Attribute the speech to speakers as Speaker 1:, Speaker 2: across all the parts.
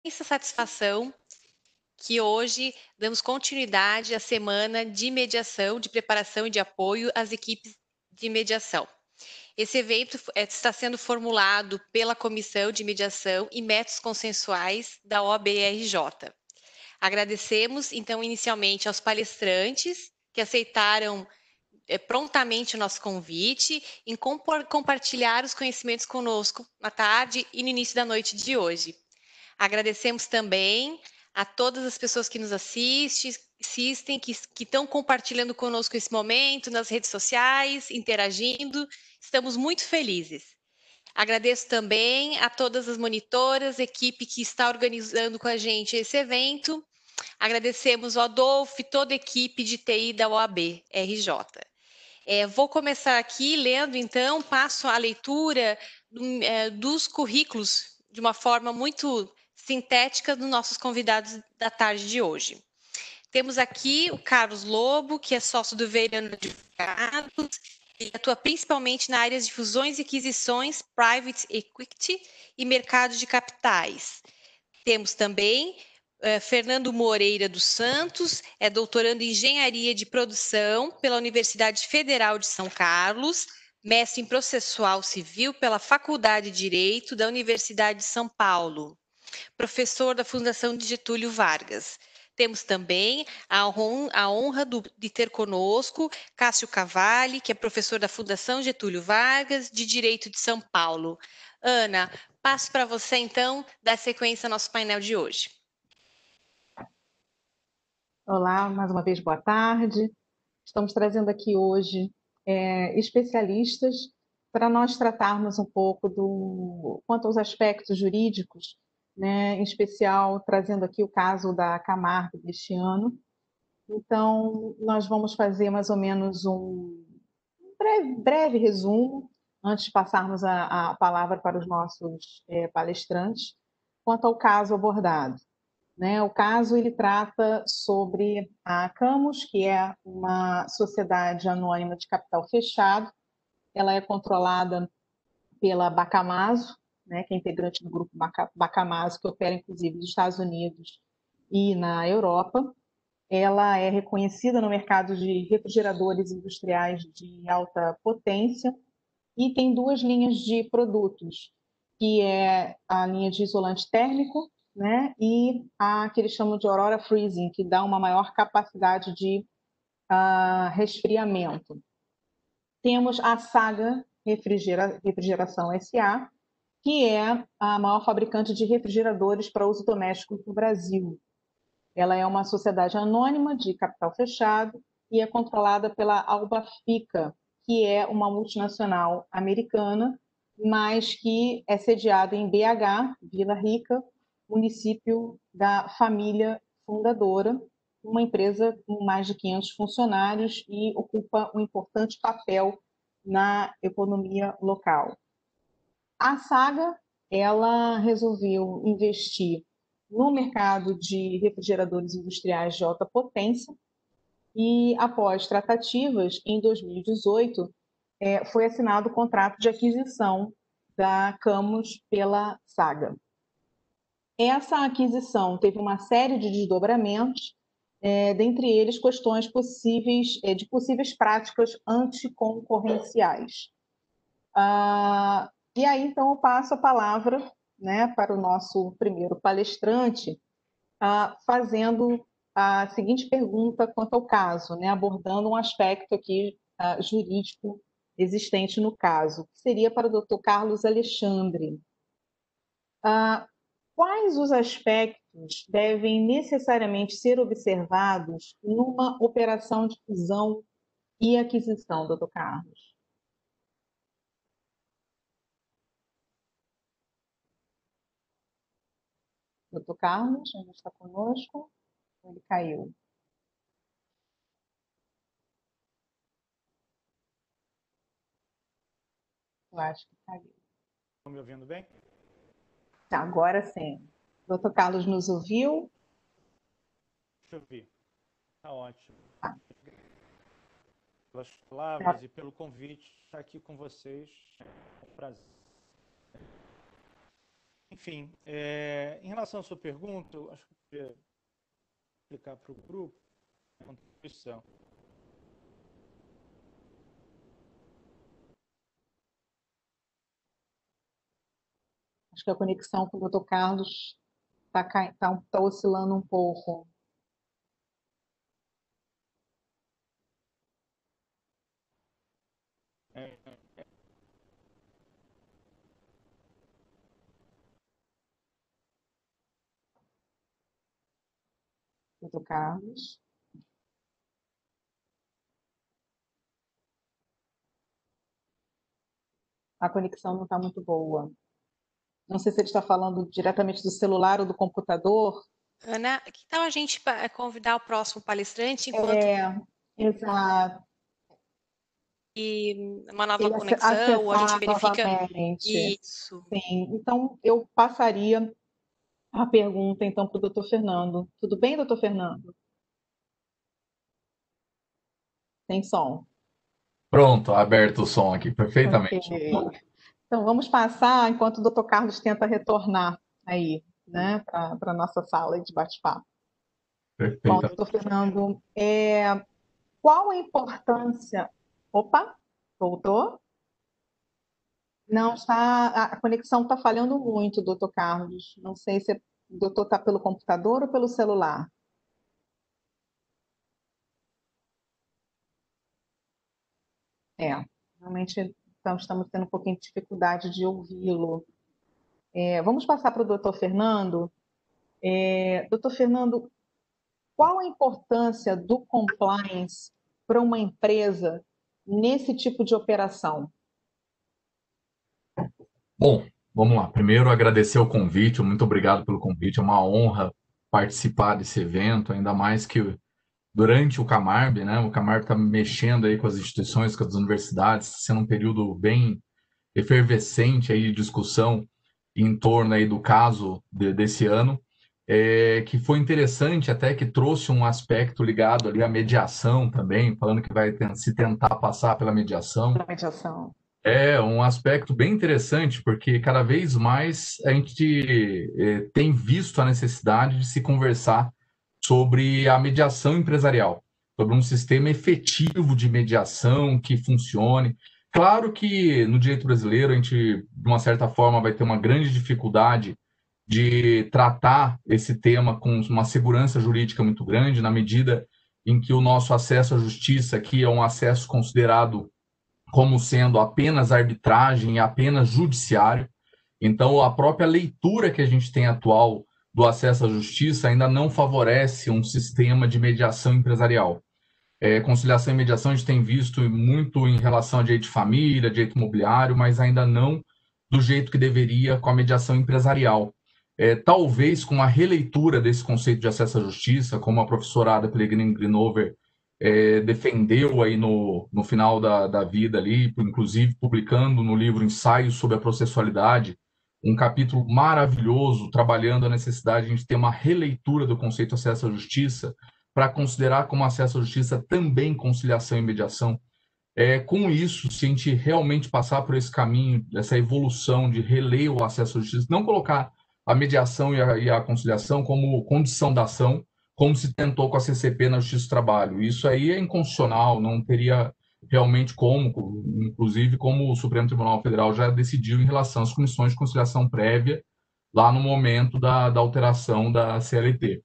Speaker 1: imensa satisfação que hoje damos continuidade à semana de mediação, de preparação e de apoio às equipes de mediação. Esse evento está sendo formulado pela Comissão de Mediação e Métodos Consensuais da OAB-RJ. Agradecemos, então, inicialmente aos palestrantes que aceitaram prontamente o nosso convite em compartilhar os conhecimentos conosco na tarde e no início da noite de hoje. Agradecemos também a todas as pessoas que nos assistem, que estão compartilhando conosco esse momento nas redes sociais, interagindo. Estamos muito felizes. Agradeço também a todas as monitoras, equipe que está organizando com a gente esse evento. Agradecemos ao Adolfo e toda a equipe de TI da OAB RJ. Vou começar aqui lendo, então, passo a leitura dos currículos de uma forma muito sintética dos nossos convidados da tarde de hoje. Temos aqui o Carlos Lobo, que é sócio do Veirano Advogados, ele atua principalmente na área de fusões e aquisições, private equity e mercado de capitais. Temos também Fernando Moreira dos Santos, é doutorando em Engenharia de Produção pela Universidade Federal de São Carlos, mestre em Processual Civil pela Faculdade de Direito da Universidade de São Paulo, professor da Fundação de Getúlio Vargas. Temos também a honra de ter conosco Cássio Cavalli, que é professor da Fundação Getúlio Vargas, de Direito de São Paulo. Ana, passo para você, então, dar sequência ao nosso painel de hoje.
Speaker 2: Olá, mais uma vez, boa tarde. Estamos trazendo aqui hoje especialistas para nós tratarmos um pouco quanto aos aspectos jurídicos, né, em especial trazendo aqui o caso da Camargo deste ano. Então, nós vamos fazer mais ou menos um breve resumo, antes de passarmos a palavra para os nossos palestrantes, quanto ao caso abordado. Né? O caso ele trata sobre a Camus, que é uma sociedade anônima de capital fechado. Ela é controlada pela Bacamaso, né, que é integrante do grupo Bacamaso, que opera inclusive nos Estados Unidos e na Europa. Ela é reconhecida no mercado de refrigeradores industriais de alta potência e tem duas linhas de produtos, que é a linha de isolante térmico, né, e a que eles chamam de Aurora Freezing, que dá uma maior capacidade de resfriamento. Temos a Saga Refrigeração SA, que é a maior fabricante de refrigeradores para uso doméstico no Brasil. Ela é uma sociedade anônima de capital fechado e é controlada pela Albafica, que é uma multinacional americana, mas que é sediada em BH, Vila Rica, município da família fundadora, uma empresa com mais de 500 funcionários e ocupa um importante papel na economia local. A Saga, ela resolveu investir no mercado de refrigeradores industriais de alta potência e, após tratativas, em 2018, foi assinado o contrato de aquisição da Camus pela Saga. Essa aquisição teve uma série de desdobramentos, dentre eles questões de possíveis práticas anticoncorrenciais. E aí, então, eu passo a palavra, né, para o nosso primeiro palestrante, fazendo a seguinte pergunta quanto ao caso, né, abordando um aspecto aqui jurídico existente no caso, que seria para o Dr. Carlos Alexandre. Quais os aspectos devem necessariamente ser observados numa operação de fusão e aquisição, Dr. Carlos? Dr. Carlos, ainda está conosco? Ele caiu. Eu acho que caiu.
Speaker 3: Estão me ouvindo bem?
Speaker 2: Tá, agora sim. O Dr. Carlos nos ouviu?
Speaker 3: Deixa eu ver. Está ótimo.
Speaker 2: Tá.
Speaker 3: Pelas palavras e pelo convite estar aqui com vocês. É um prazer. Enfim, em relação relação à sua pergunta, eu acho que eu queria explicar para o grupo a contribuição.
Speaker 2: Acho que a conexão com o Dr. Carlos está oscilando um pouco. Dr. Carlos. A conexão não está muito boa. Não sei se ele está falando diretamente do celular ou do computador.
Speaker 1: Ana, que tal a gente convidar o próximo palestrante enquanto
Speaker 2: Exato.
Speaker 1: e uma nova
Speaker 2: Ele
Speaker 1: conexão, ou a gente verifica
Speaker 2: novamente.
Speaker 1: isso.
Speaker 2: Sim, então eu passaria a pergunta então para o Dr. Fernando. Tudo bem, Dr. Fernando? Tem som.
Speaker 4: Pronto, aberto o som aqui, perfeitamente.
Speaker 2: Okay. Então vamos passar enquanto o Dr. Carlos tenta retornar aí, né, para a nossa sala de bate-papo.
Speaker 4: Perfeito.
Speaker 2: Bom, doutor Fernando, qual a importância... Opa, voltou? Não, a conexão está falhando muito, doutor Carlos. Não sei se o doutor está pelo computador ou pelo celular. Realmente então, estamos tendo um pouquinho de dificuldade de ouvi-lo. Vamos passar para o doutor Fernando. Doutor Fernando, qual a importância do compliance para uma empresa nesse tipo de operação?
Speaker 4: Bom, vamos lá. Primeiro, agradecer o convite. Muito obrigado pelo convite. É uma honra participar desse evento, ainda mais que durante o Camarb, né? O Camarb está mexendo aí com as instituições, com as universidades, sendo um período bem efervescente aí de discussão em torno aí do caso desse ano, que foi interessante até que trouxe um aspecto ligado ali à mediação também, falando que vai se tentar passar pela mediação.
Speaker 2: Pela mediação.
Speaker 4: É um aspecto bem interessante, porque cada vez mais a gente tem visto a necessidade de se conversar sobre a mediação empresarial, sobre um sistema efetivo de mediação que funcione. Claro que no direito brasileiro a gente, de uma certa forma, vai ter uma grande dificuldade de tratar esse tema com uma segurança jurídica muito grande, na medida em que o nosso acesso à justiça aqui é um acesso considerado como sendo apenas arbitragem e apenas judiciário. Então, a própria leitura que a gente tem atual do acesso à justiça ainda não favorece um sistema de mediação empresarial. Conciliação e mediação a gente tem visto muito em relação a direito de família, direito imobiliário, mas ainda não do jeito que deveria com a mediação empresarial. Talvez com a releitura desse conceito de acesso à justiça, como a professora Ada Pellegrini Grinover defendeu aí no final da vida ali, inclusive publicando no livro Ensaios sobre a Processualidade, um capítulo maravilhoso trabalhando a necessidade de a gente ter uma releitura do conceito de acesso à justiça para considerar como acesso à justiça também conciliação e mediação. Com isso, se a gente realmente passar por esse caminho, essa evolução de reler o acesso à justiça, não colocar a mediação e a conciliação como condição da ação, como se tentou com a CCP na Justiça do Trabalho. Isso aí é inconstitucional, não teria realmente como, inclusive como o Supremo Tribunal Federal já decidiu em relação às comissões de conciliação prévia, lá no momento da alteração da CLT.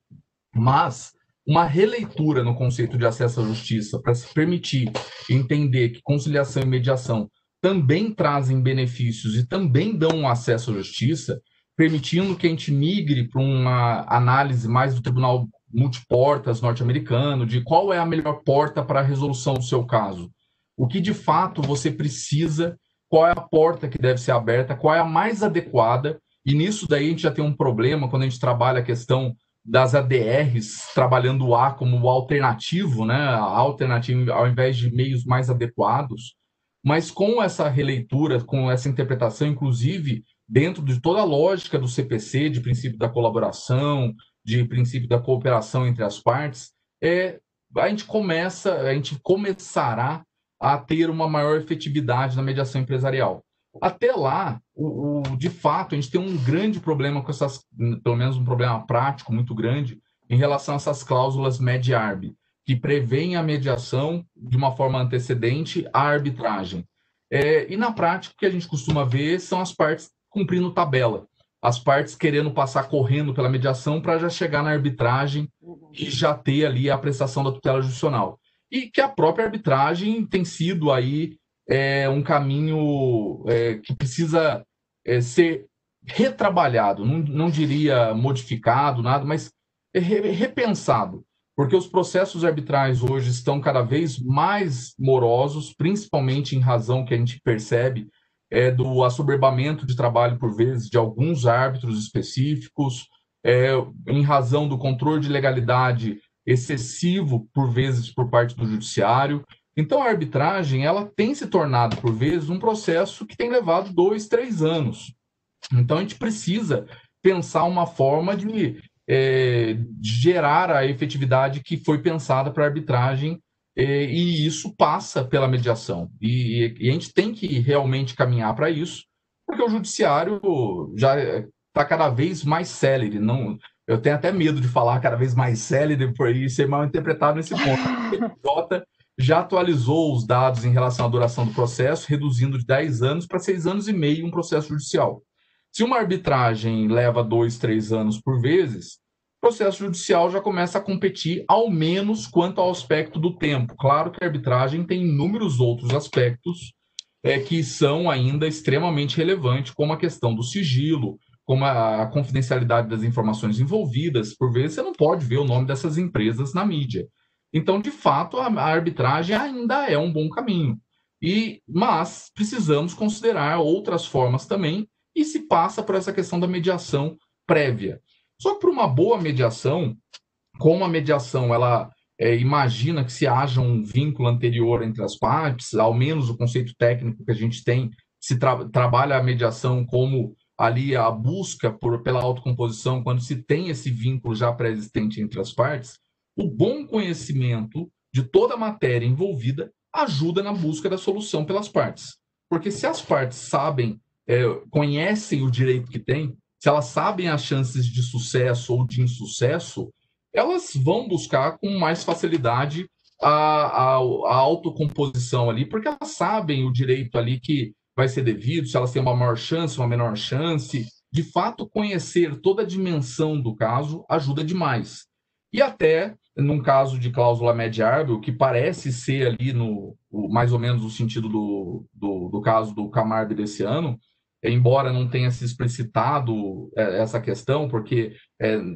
Speaker 4: Mas uma releitura no conceito de acesso à justiça para se permitir entender que conciliação e mediação também trazem benefícios e também dão acesso à justiça, permitindo que a gente migre para uma análise mais do tribunal multiportas norte-americano, de qual é a melhor porta para a resolução do seu caso. O que de fato você precisa, qual é a porta que deve ser aberta, qual é a mais adequada, e nisso daí a gente já tem um problema quando a gente trabalha a questão das ADRs, trabalhando o A como o alternativo, né? A alternativa ao invés de meios mais adequados, mas com essa releitura, com essa interpretação, inclusive dentro de toda a lógica do CPC, de princípio da colaboração, de princípio da cooperação entre as partes, a gente começará a ter uma maior efetividade na mediação empresarial. Até lá, de fato, a gente tem um grande problema com essas, pelo menos um problema prático muito grande, em relação a essas cláusulas MED-ARB, que prevêem a mediação de uma forma antecedente à arbitragem. E na prática, o que a gente costuma ver são as partes cumprindo tabela, as partes querendo passar correndo pela mediação para já chegar na arbitragem e já ter ali a prestação da tutela judicial. E que a própria arbitragem tem sido aí um caminho que precisa ser retrabalhado, não diria modificado, nada, mas repensado, porque os processos arbitrais hoje estão cada vez mais morosos, principalmente em razão que a gente percebe do assoberbamento de trabalho, por vezes, de alguns árbitros específicos, em razão do controle de legalidade excessivo, por vezes, por parte do judiciário. Então, a arbitragem ela tem se tornado, por vezes, um processo que tem levado 2, 3 anos. Então, a gente precisa pensar uma forma de gerar a efetividade que foi pensada para a arbitragem, e isso passa pela mediação. E a gente tem que realmente caminhar para isso, porque o judiciário já está cada vez mais célere. Eu tenho até medo de falar cada vez mais célere por aí ser mal interpretado nesse ponto. O TJ já atualizou os dados em relação à duração do processo, reduzindo de 10 anos para 6 anos e meio um processo judicial. Se uma arbitragem leva 2, 3 anos por vezes, o processo judicial já começa a competir, ao menos quanto ao aspecto do tempo. Claro que a arbitragem tem inúmeros outros aspectos que são ainda extremamente relevantes, como a questão do sigilo, como a confidencialidade das informações envolvidas. Por vezes, você não pode ver o nome dessas empresas na mídia. Então, de fato, a arbitragem ainda é um bom caminho. Mas precisamos considerar outras formas também, e se passa por essa questão da mediação prévia. Só que para uma boa mediação, como a mediação ela imagina que se haja um vínculo anterior entre as partes, ao menos o conceito técnico que a gente tem, se trabalha a mediação como ali a busca pela autocomposição, quando se tem esse vínculo já pré-existente entre as partes, o bom conhecimento de toda a matéria envolvida ajuda na busca da solução pelas partes. Porque se as partes sabem, conhecem o direito que têm, se elas sabem as chances de sucesso ou de insucesso, elas vão buscar com mais facilidade a autocomposição ali, porque elas sabem o direito ali que vai ser devido, se elas têm uma maior chance, uma menor chance. De fato, conhecer toda a dimensão do caso ajuda demais. E até, num caso de cláusula MED-ARB, o que parece ser ali mais ou menos o sentido do caso do Camargo desse ano, embora não tenha se explicitado essa questão, porque,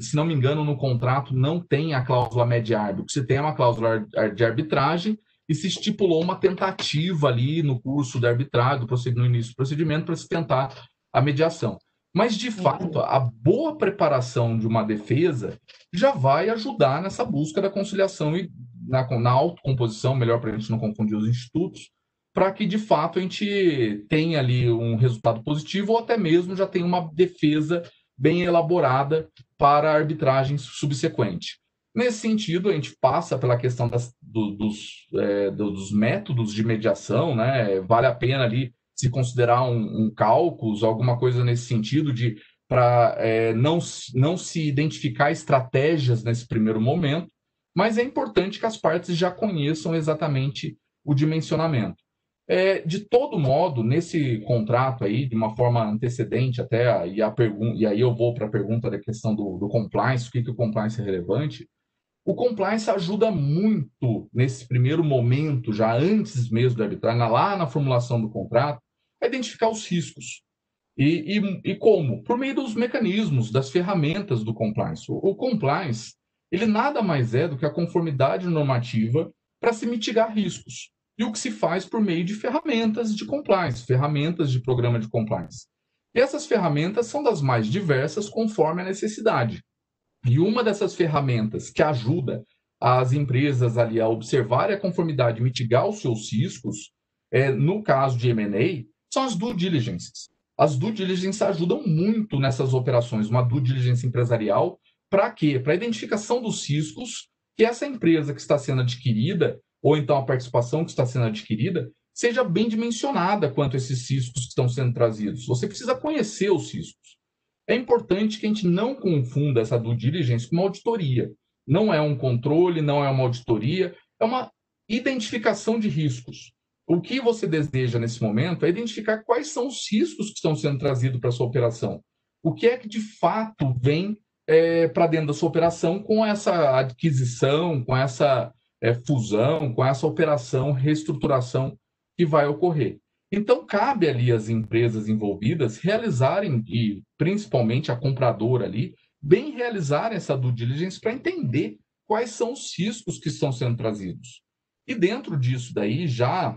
Speaker 4: se não me engano, no contrato não tem a cláusula MED-ARB. O que se tem é uma cláusula de arbitragem e se estipulou uma tentativa ali no curso de arbitragem, no início do procedimento, para se tentar a mediação. Mas, de fato, a boa preparação de uma defesa já vai ajudar nessa busca da conciliação e na autocomposição, melhor para a gente não confundir os institutos, para que, de fato, a gente tenha ali um resultado positivo ou até mesmo já tenha uma defesa bem elaborada para a arbitragem subsequente. Nesse sentido, a gente passa pela questão dos métodos de mediação, né? Vale a pena ali se considerar um cálculo, alguma coisa nesse sentido, para não se identificar estratégias nesse primeiro momento, mas é importante que as partes já conheçam exatamente o dimensionamento. De todo modo, nesse contrato aí, de uma forma antecedente até, e aí eu vou para a pergunta da questão do compliance, o que o compliance é relevante. O compliance ajuda muito nesse primeiro momento, já antes mesmo da arbitragem, lá na formulação do contrato, a identificar os riscos. E como? Por meio dos mecanismos, das ferramentas do compliance. O compliance, ele nada mais é do que a conformidade normativa para se mitigar riscos. E o que se faz por meio de ferramentas de compliance, ferramentas de programa de compliance. E essas ferramentas são das mais diversas conforme a necessidade. E uma dessas ferramentas que ajuda as empresas ali a observar a conformidade e mitigar os seus riscos, no caso de M&A, são as due diligences. As due diligences ajudam muito nessas operações, uma due diligence empresarial, para quê? Para a identificação dos riscos que essa empresa que está sendo adquirida, ou então a participação que está sendo adquirida, seja bem dimensionada quanto a esses riscos que estão sendo trazidos. Você precisa conhecer os riscos. É importante que a gente não confunda essa due diligence com uma auditoria. Não é um controle, não é uma auditoria, é uma identificação de riscos. O que você deseja nesse momento é identificar quais são os riscos que estão sendo trazidos para a sua operação. O que é que de fato vem para dentro da sua operação com essa aquisição, com essa fusão, com essa operação, reestruturação que vai ocorrer. Então, cabe ali às empresas envolvidas realizarem, e principalmente a compradora ali, bem realizarem essa due diligence para entender quais são os riscos que estão sendo trazidos. E dentro disso daí, já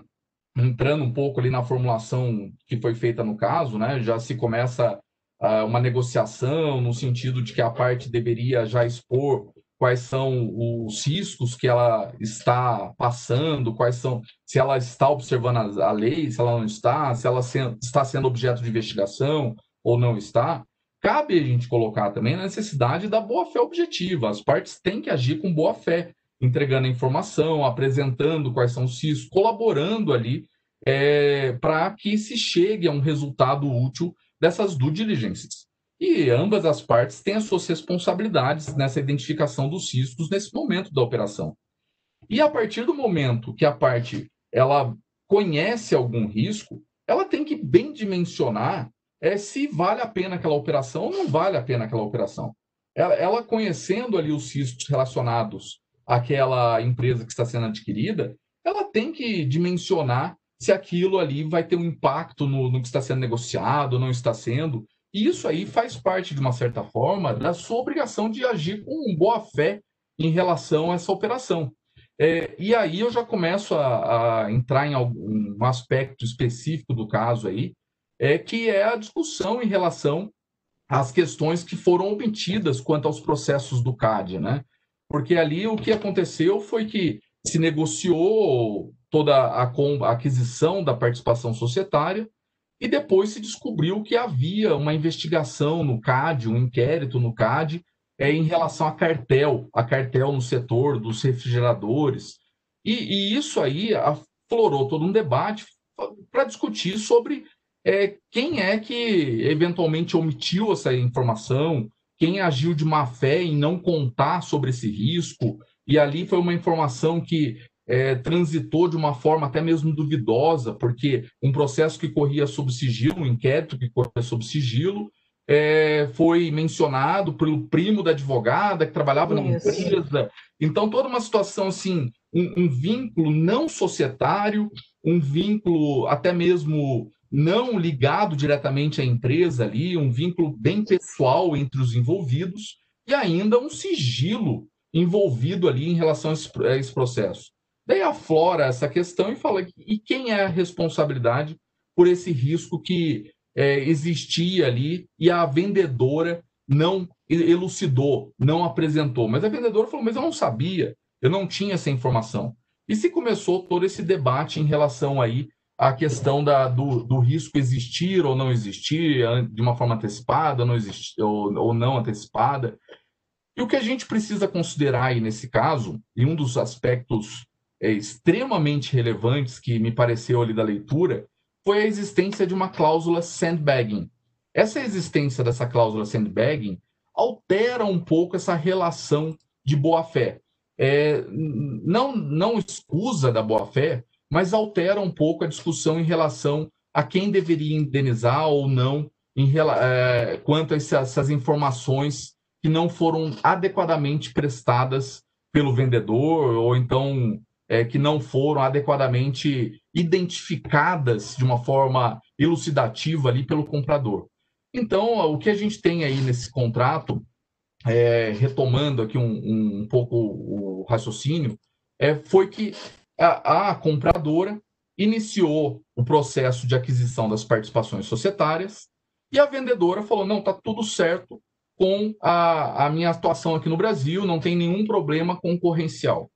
Speaker 4: entrando um pouco ali na formulação que foi feita no caso, né, já se começa uma negociação no sentido de que a parte deveria já expor quais são os riscos que ela está passando, quais são, se ela está observando a lei, se ela não está, se ela está sendo objeto de investigação ou não está. Cabe a gente colocar também a necessidade da boa-fé objetiva. As partes têm que agir com boa-fé, entregando a informação, apresentando quais são os riscos, colaborando ali para que se chegue a um resultado útil dessas due diligências. E ambas as partes têm as suas responsabilidades nessa identificação dos riscos nesse momento da operação. E a partir do momento que a parte ela conhece algum risco, ela tem que bem dimensionar se vale a pena aquela operação ou não vale a pena aquela operação. Ela conhecendo ali os riscos relacionados àquela empresa que está sendo adquirida, ela tem que dimensionar se aquilo ali vai ter um impacto no que está sendo negociado, não está sendo. E isso aí faz parte, de uma certa forma, da sua obrigação de agir com boa fé em relação a essa operação. E aí eu já começo a entrar em algum aspecto específico do caso aí, que é a discussão em relação às questões que foram obtidas quanto aos processos do CAD, né? Porque ali o que aconteceu foi que se negociou toda a aquisição da participação societária e depois se descobriu que havia uma investigação no CAD, um inquérito no CAD, em relação a cartel no setor dos refrigeradores. E isso aí aflorou todo um debate para discutir sobre quem é que eventualmente omitiu essa informação, quem agiu de má fé em não contar sobre esse risco, e ali foi uma informação que transitou de uma forma até mesmo duvidosa, porque um processo que corria sob sigilo, um inquérito que corria sob sigilo, foi mencionado pelo primo da advogada que trabalhava numa empresa. Então, toda uma situação assim, um vínculo não societário, um vínculo até mesmo não ligado diretamente à empresa ali, um vínculo bem pessoal entre os envolvidos, e ainda um sigilo envolvido ali em relação a esse processo. Daí aflora essa questão e fala, e quem é a responsabilidade por esse risco que existia ali e a vendedora não elucidou, não apresentou. Mas a vendedora falou, mas eu não sabia, eu não tinha essa informação. E se começou todo esse debate em relação aí à questão do risco existir ou não existir, de uma forma antecipada ou não antecipada. E o que a gente precisa considerar aí nesse caso, e um dos aspectos extremamente relevantes que me pareceu ali da leitura, foi a existência de uma cláusula sandbagging. Essa existência dessa cláusula sandbagging altera um pouco essa relação de boa-fé. Não excusa da boa-fé, mas altera um pouco a discussão em relação a quem deveria indenizar ou não quanto a essas informações que não foram adequadamente prestadas pelo vendedor ou então que não foram adequadamente identificadas de uma forma elucidativa ali pelo comprador. Então, o que a gente tem aí nesse contrato, retomando aqui um pouco o raciocínio, foi que a compradora iniciou o processo de aquisição das participações societárias e a vendedora falou, não, está tudo certo com a minha atuação aqui no Brasil, não tem nenhum problema concorrencial.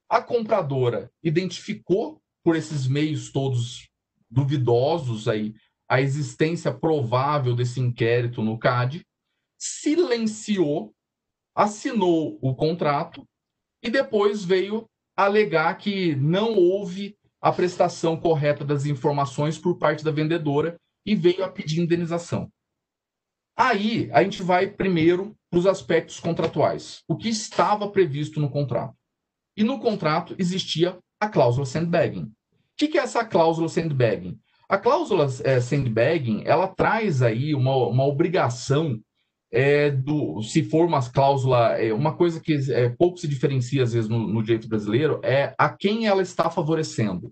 Speaker 4: A compradora identificou, por esses meios todos duvidosos aí, a existência provável desse inquérito no CAD, silenciou, assinou o contrato e depois veio alegar que não houve a prestação correta das informações por parte da vendedora e veio a pedir indenização. Aí, a gente vai primeiro para os aspectos contratuais. O que estava previsto no contrato? E no contrato existia a cláusula sandbagging. O que é essa cláusula sandbagging? A cláusula sandbagging, ela traz aí uma obrigação se for uma cláusula, uma coisa que pouco se diferencia às vezes no direito brasileiro, é a quem ela está favorecendo.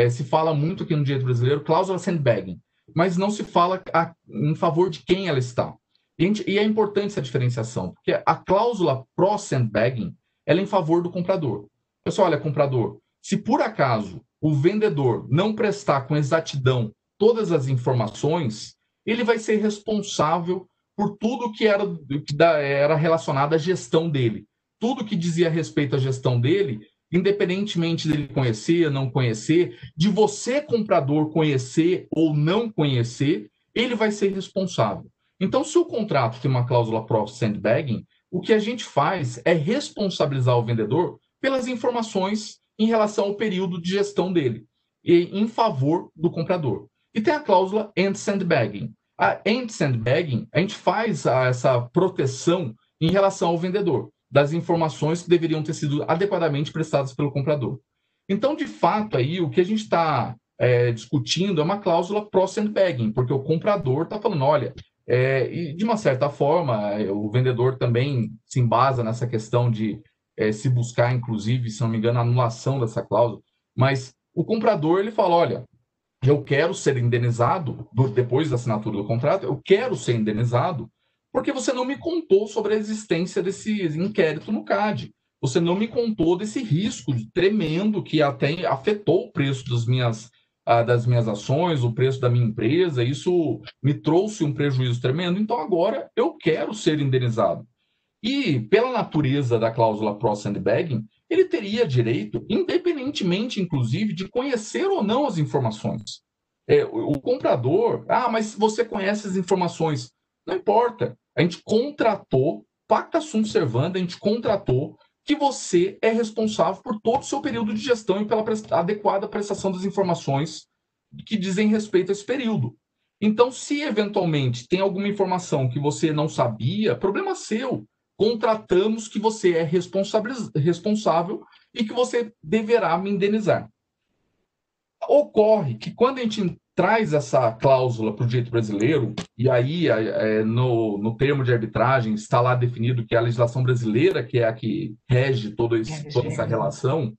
Speaker 4: Se fala muito aqui no direito brasileiro, cláusula sandbagging, mas não se fala em favor de quem ela está. E é importante essa diferenciação, porque a cláusula pró-sandbagging, ela é em favor do comprador. Pessoal, olha, comprador, se por acaso o vendedor não prestar com exatidão todas as informações, ele vai ser responsável por tudo que era relacionado à gestão dele. Tudo que dizia respeito à gestão dele, independentemente dele conhecer, não conhecer, de você, comprador, conhecer ou não conhecer, ele vai ser responsável. Então, se o contrato tem uma cláusula pró-sandbagging, o que a gente faz é responsabilizar o vendedor pelas informações em relação ao período de gestão dele, e em favor do comprador. E tem a cláusula anti-sandbagging. A anti-sandbagging, a gente faz essa proteção em relação ao vendedor, das informações que deveriam ter sido adequadamente prestadas pelo comprador. Então, de fato, aí, o que a gente está discutindo é uma cláusula pró-sandbagging, porque o comprador está falando, olha, e de uma certa forma, o vendedor também se embasa nessa questão de se buscar, inclusive, se não me engano, a anulação dessa cláusula, mas o comprador, ele fala, olha, eu quero ser indenizado, depois da assinatura do contrato, eu quero ser indenizado, porque você não me contou sobre a existência desse inquérito no CAD. Você não me contou desse risco tremendo que até afetou o preço das minhas ações, o preço da minha empresa, isso me trouxe um prejuízo tremendo, então agora eu quero ser indenizado. E, pela natureza da cláusula pró-sandbagging, ele teria direito, independentemente, inclusive, de conhecer ou não as informações. O comprador, mas você conhece as informações. Não importa. A gente contratou, pacta sunt servanda, a gente contratou que você é responsável por todo o seu período de gestão e pela adequada prestação das informações que dizem respeito a esse período. Então, se eventualmente tem alguma informação que você não sabia, problema seu. Contratamos que você é responsável e que você deverá me indenizar. Ocorre que quando a gente traz essa cláusula para o direito brasileiro, e aí no termo de arbitragem está lá definido que é a legislação brasileira que é a que rege toda essa relação,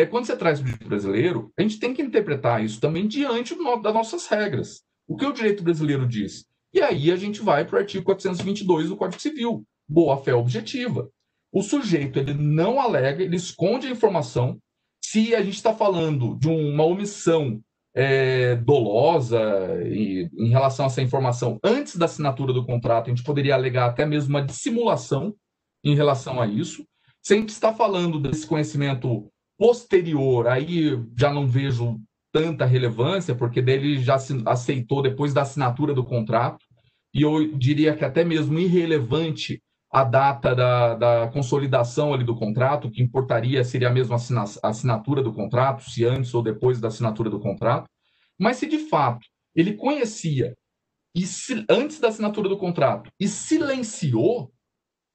Speaker 4: quando você traz para o direito brasileiro, a gente tem que interpretar isso também diante das nossas regras. O que o direito brasileiro diz? E aí a gente vai para o artigo 422 do Código Civil. Boa-fé objetiva. O sujeito ele não alega, ele esconde a informação. Se a gente está falando de uma omissão dolosa em relação a essa informação antes da assinatura do contrato, a gente poderia alegar até mesmo uma dissimulação em relação a isso. Se a gente está falando desse conhecimento posterior, aí já não vejo tanta relevância, porque dele já aceitou depois da assinatura do contrato, e eu diria que até mesmo irrelevante a data da consolidação ali do contrato, que importaria seria a mesma assinatura do contrato, se antes ou depois da assinatura do contrato. Mas se de fato ele conhecia antes da assinatura do contrato e silenciou,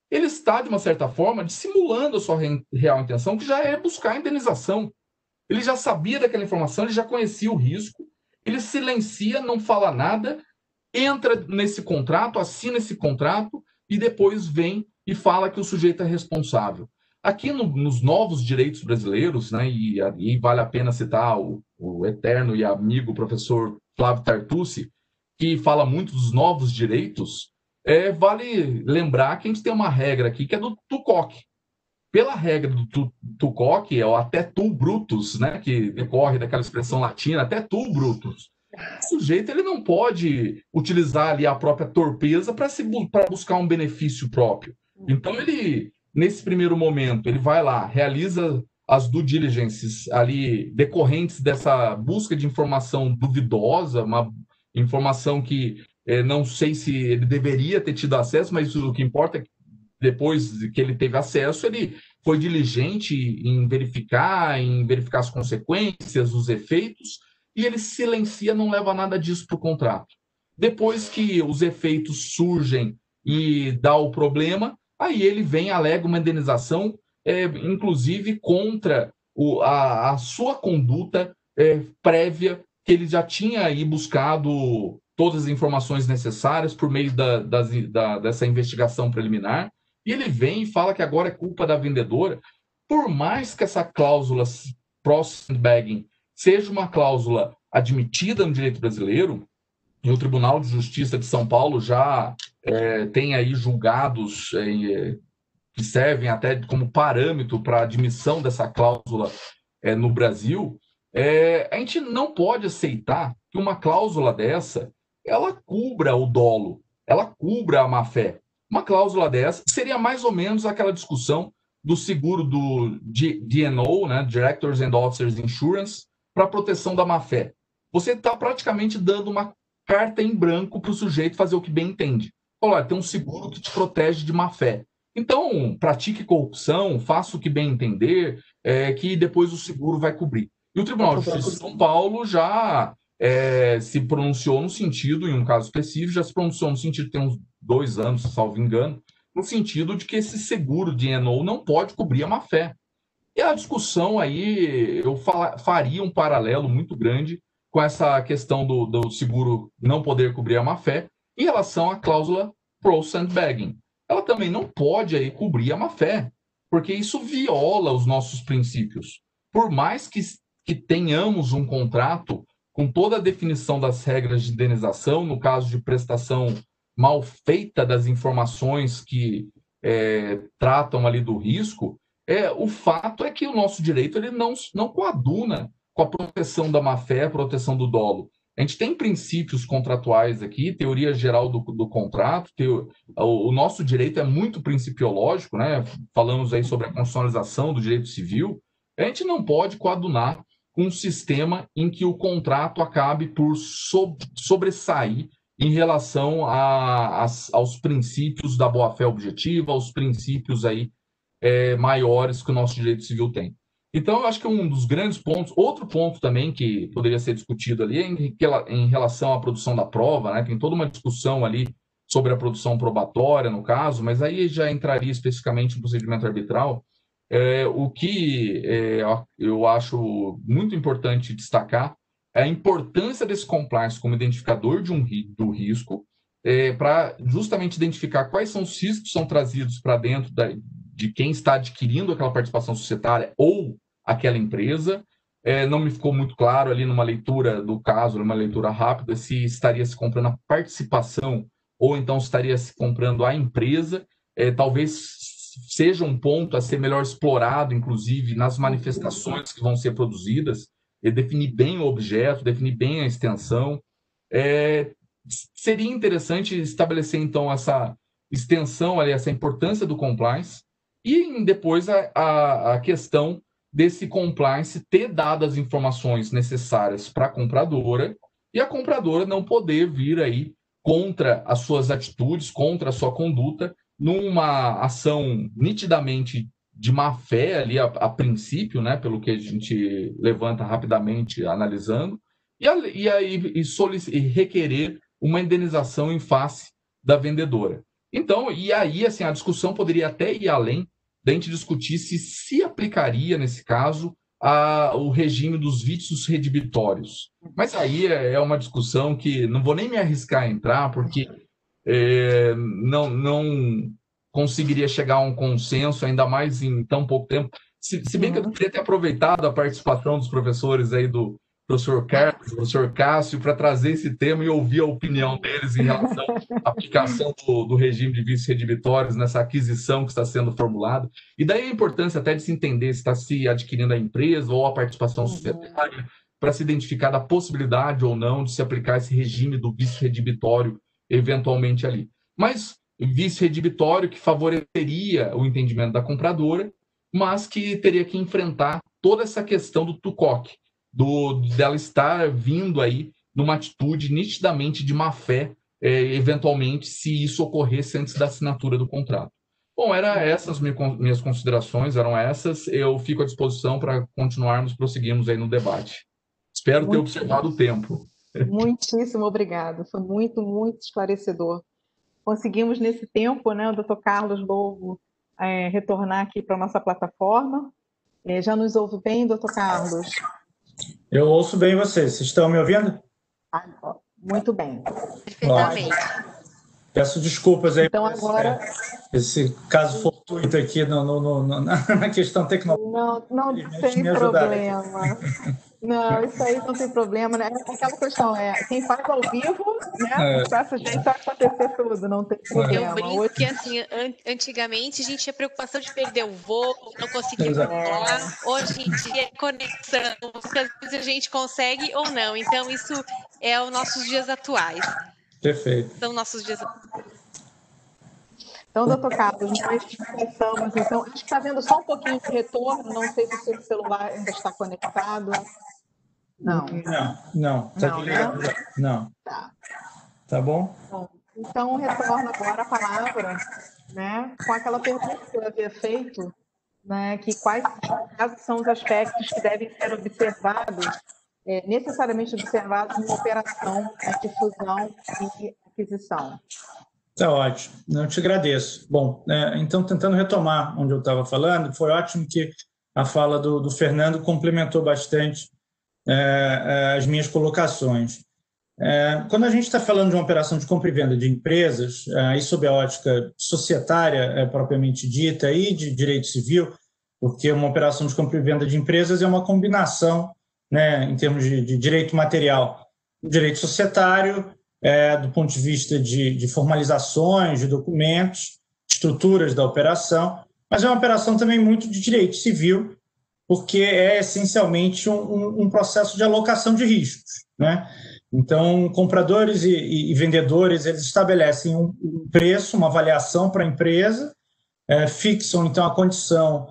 Speaker 4: ele está, de uma certa forma, dissimulando a sua real intenção, que já é buscar a indenização. Ele já sabia daquela informação, ele já conhecia o risco, ele silencia, não fala nada, entra nesse contrato, assina esse contrato, e depois vem e fala que o sujeito é responsável. Aqui nos novos direitos brasileiros, né, e vale a pena citar o eterno e amigo professor Flávio Tartucci, que fala muito dos novos direitos, vale lembrar que a gente tem uma regra aqui que é do TUCOC. Pela regra do TUCOC, ou até tu brutus, né, que decorre daquela expressão latina, até tu brutus, o sujeito ele não pode utilizar ali a própria torpeza para buscar um benefício próprio. Então, ele, nesse primeiro momento, ele vai lá, realiza as due diligence ali decorrentes dessa busca de informação duvidosa, uma informação que não sei se ele deveria ter tido acesso, mas o que importa é que depois que ele teve acesso, ele foi diligente em verificar as consequências, os efeitos, e ele silencia, não leva nada disso para o contrato. Depois que os efeitos surgem e dá o problema, aí ele vem, alega uma indenização, inclusive contra a sua conduta prévia, que ele já tinha aí buscado todas as informações necessárias por meio dessa investigação preliminar, e ele vem e fala que agora é culpa da vendedora, por mais que essa cláusula pro-sandbagging seja uma cláusula admitida no direito brasileiro, e o Tribunal de Justiça de São Paulo já tem aí julgados que servem até como parâmetro para a admissão dessa cláusula no Brasil, a gente não pode aceitar que uma cláusula dessa ela cubra o dolo, ela cubra a má-fé. Uma cláusula dessa seria mais ou menos aquela discussão do seguro do D&O, né, Directors and Officers Insurance, para a proteção da má-fé. Você está praticamente dando uma carta em branco para o sujeito fazer o que bem entende. Olha, tem um seguro que te protege de má-fé. Então, pratique corrupção, faça o que bem entender, que depois o seguro vai cobrir. E o Tribunal de Justiça de São Paulo já se pronunciou no sentido, em um caso específico, já se pronunciou no sentido, tem uns 2 anos, salvo engano, no sentido de que esse seguro de D&O não pode cobrir a má-fé. E a discussão aí, eu faria um paralelo muito grande com essa questão do seguro não poder cobrir a má-fé em relação à cláusula pro-sandbagging. Ela também não pode aí cobrir a má-fé, porque isso viola os nossos princípios. Por mais que tenhamos um contrato com toda a definição das regras de indenização, no caso de prestação mal feita das informações que tratam ali do risco, o fato é que o nosso direito ele não coaduna com a proteção da má-fé, a proteção do dolo. A gente tem princípios contratuais aqui, teoria geral do contrato, o nosso direito é muito principiológico, né? Falamos aí sobre a constitucionalização do direito civil. A gente não pode coadunar com um sistema em que o contrato acabe por sobressair em relação aos princípios da boa-fé objetiva, aos princípios aí maiores que o nosso direito civil tem. Então, eu acho que um dos grandes pontos, outro ponto também que poderia ser discutido ali em relação à produção da prova, né? Tem toda uma discussão ali sobre a produção probatória, no caso, mas aí já entraria especificamente no procedimento arbitral. O que eu acho muito importante destacar é a importância desse compliance como identificador do risco, para justamente identificar quais são os riscos que são trazidos para dentro de quem está adquirindo aquela participação societária ou aquela empresa. Não me ficou muito claro ali numa leitura do caso, numa leitura rápida, se estaria se comprando a participação ou então estaria se comprando a empresa. Talvez seja um ponto a ser melhor explorado, inclusive, nas manifestações que vão ser produzidas, e definir bem o objeto, definir bem a extensão. Seria interessante estabelecer, então, essa extensão, ali, essa importância do compliance, e depois a questão desse compliance ter dado as informações necessárias para a compradora, e a compradora não poder vir aí contra as suas atitudes, contra a sua conduta, numa ação nitidamente de má-fé ali a princípio, né, pelo que a gente levanta rapidamente analisando, e requerer uma indenização em face da vendedora. Então, e aí, assim, a discussão poderia até ir além da gente discutir se aplicaria, nesse caso, o regime dos vícios redibitórios. Mas aí é uma discussão que não vou nem me arriscar a entrar, porque não conseguiria chegar a um consenso, ainda mais em tão pouco tempo. Se bem que eu queria ter aproveitado a participação dos professores aí do professor Carlos, professor Cássio, para trazer esse tema e ouvir a opinião deles em relação à aplicação do regime de vícios redibitórios nessa aquisição que está sendo formulada. E daí a importância até de se entender se está se adquirindo a empresa ou a participação societária, para se identificar da possibilidade ou não de se aplicar esse regime do vício redibitório eventualmente ali. Mas vício redibitório que favoreceria o entendimento da compradora, mas que teria que enfrentar toda essa questão do TUCOC, dela estar vindo aí numa atitude nitidamente de má-fé, eventualmente, se isso ocorresse antes da assinatura do contrato. Bom, era essas minhas considerações, eram essas. Eu fico à disposição para continuarmos, prosseguirmos aí no debate. Espero ter observado o tempo.
Speaker 2: Muitíssimo obrigado. Foi muito, muito esclarecedor. Conseguimos, nesse tempo, né, o Dr. Carlos Lobo retornar aqui para a nossa plataforma. Já nos ouve bem, Dr. Carlos?
Speaker 5: Eu ouço bem vocês. Vocês estão me ouvindo?
Speaker 2: Muito bem.
Speaker 1: Perfeitamente.
Speaker 5: Peço desculpas aí
Speaker 2: então, por agora...
Speaker 5: esse caso fortuito aqui na questão tecnológica.
Speaker 2: Não tem problema. Não, isso aí não tem problema, né? Aquela questão quem faz ao vivo, né? Com essa gente vai acontecer tudo, não tem problema.
Speaker 1: Eu brinco que, assim, antigamente a gente tinha preocupação de perder o voo, não conseguir voar. Hoje em dia é conexão, porque às vezes a gente consegue ou não. Então, isso é os nossos dias atuais.
Speaker 5: Perfeito.
Speaker 1: São nossos dias atuais.
Speaker 2: Então, doutor Carlos, nós começamos, então, acho que está vendo só um pouquinho de retorno, não sei se o seu celular ainda está conectado. Não.
Speaker 5: Não. Não. Tá bom?
Speaker 2: Então, retorno agora a palavra, né, com aquela pergunta que eu havia feito, né, que quais são os aspectos que devem ser observados, necessariamente observados numa operação de fusão e aquisição.
Speaker 5: Tá ótimo, eu te agradeço. Bom, então, tentando retomar onde eu estava falando, foi ótimo que a fala do Fernando complementou bastante as minhas colocações. Quando a gente está falando de uma operação de compra e venda de empresas, aí sob a ótica societária propriamente dita e de direito civil, porque uma operação de compra e venda de empresas é uma combinação, né, em termos de direito material, direito societário, do ponto de vista de formalizações, de documentos, estruturas da operação, mas é uma operação também muito de direito civil, porque é essencialmente um processo de alocação de riscos, né? Então, compradores e vendedores, eles estabelecem um preço, uma avaliação para a empresa, fixam, então, a condição,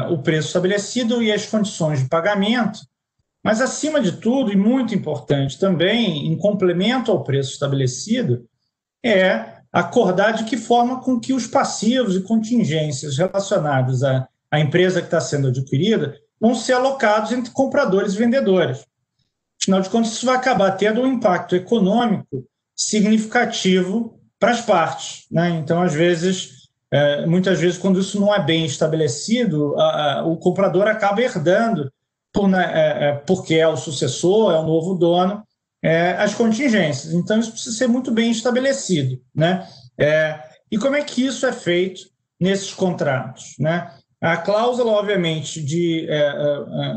Speaker 5: o preço estabelecido e as condições de pagamento, mas, acima de tudo, e muito importante também, em complemento ao preço estabelecido, é acordar de que forma com que os passivos e contingências relacionados à empresa que está sendo adquirida vão ser alocados entre compradores e vendedores. Afinal de contas, isso vai acabar tendo um impacto econômico significativo para as partes, né? Então, às vezes, muitas vezes, quando isso não é bem estabelecido, o comprador acaba herdando, porque é o sucessor, é o novo dono, as contingências. Então, isso precisa ser muito bem estabelecido, né? E como é que isso é feito nesses contratos, né? A cláusula, obviamente,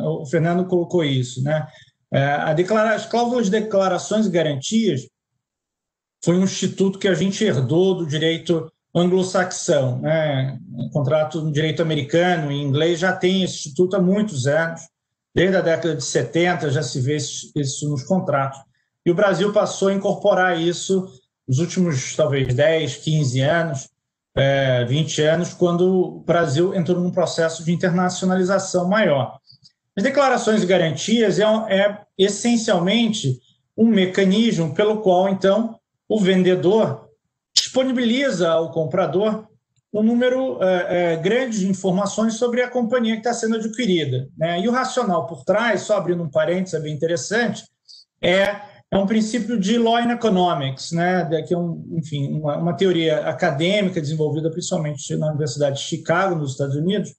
Speaker 5: o Fernando colocou isso, né? As cláusulas de declarações e garantias foi um instituto que a gente herdou do direito anglo-saxão, né? O contrato no direito americano, em inglês, já tem esse instituto há muitos anos. Desde a década de 70 já se vê isso nos contratos. E o Brasil passou a incorporar isso nos últimos, talvez, 10, 15 anos, 20 anos, quando o Brasil entrou num processo de internacionalização maior. As declarações de garantias é essencialmente um mecanismo pelo qual, então, o vendedor disponibiliza ao comprador um número grande de informações sobre a companhia que está sendo adquirida, né? E o racional por trás, só abrindo um parênteses, é bem interessante, é um princípio de law in economics, né? Que é uma teoria acadêmica desenvolvida principalmente na Universidade de Chicago, nos Estados Unidos,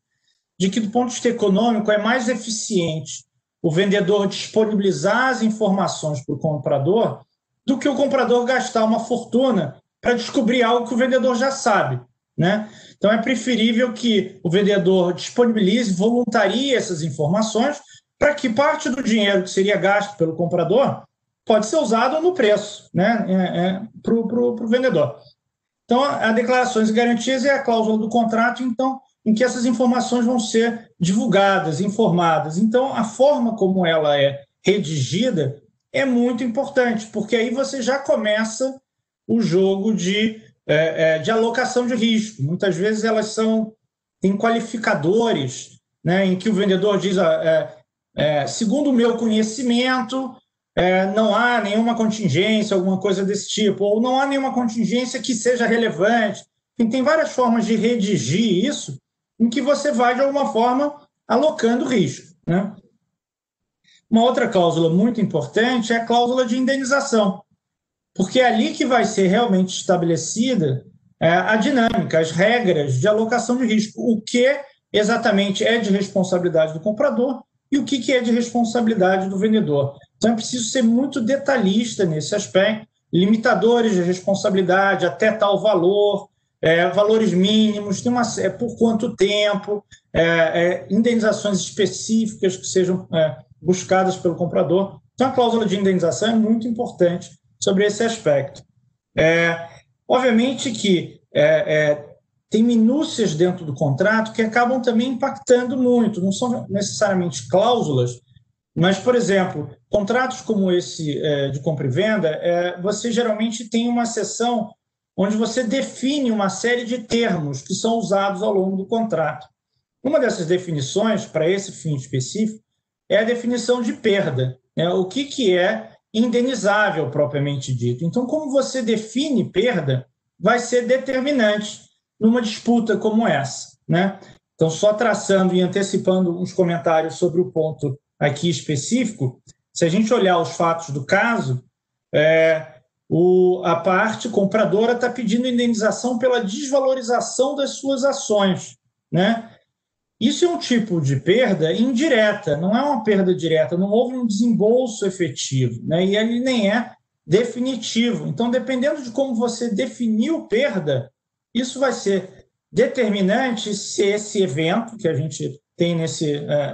Speaker 5: de que, do ponto de vista econômico, é mais eficiente o vendedor disponibilizar as informações para o comprador do que o comprador gastar uma fortuna para descobrir algo que o vendedor já sabe, né? Então, é preferível que o vendedor disponibilize, voluntarie essas informações para que parte do dinheiro que seria gasto pelo comprador pode ser usado no preço, né? Para o vendedor. Então, a declarações de garantias é a cláusula do contrato, então, em que essas informações vão ser divulgadas, informadas. Então, a forma como ela é redigida é muito importante, porque aí você já começa o jogo de alocação de risco. Muitas vezes elas têm qualificadores, né, em que o vendedor diz, segundo o meu conhecimento, não há nenhuma contingência, alguma coisa desse tipo, ou não há nenhuma contingência que seja relevante. Enfim, tem várias formas de redigir isso, em que você vai, de alguma forma, alocando risco, né? Uma outra cláusula muito importante é a cláusula de indenização, porque é ali que vai ser realmente estabelecida a dinâmica, as regras de alocação de risco, o que exatamente é de responsabilidade do comprador e o que é de responsabilidade do vendedor. Então, é preciso ser muito detalhista nesse aspecto, limitadores de responsabilidade até tal valor, valores mínimos, por quanto tempo, indenizações específicas que sejam buscadas pelo comprador. Então, a cláusula de indenização é muito importante sobre esse aspecto. Obviamente que tem minúcias dentro do contrato que acabam também impactando muito, não são necessariamente cláusulas, mas, por exemplo, contratos como esse de compra e venda, você geralmente tem uma seção onde você define uma série de termos que são usados ao longo do contrato. Uma dessas definições, para esse fim específico, é a definição de perda, né? O que é indenizável propriamente dito. Então, como você define perda, vai ser determinante numa disputa como essa, né? Então, só traçando e antecipando uns comentários sobre o ponto aqui específico, se a gente olhar os fatos do caso, a parte compradora está pedindo indenização pela desvalorização das suas ações, né? Isso é um tipo de perda indireta, não é uma perda direta, não houve um desembolso efetivo, né? E ele nem é definitivo. Então, dependendo de como você definiu perda, isso vai ser determinante se esse evento que a gente tem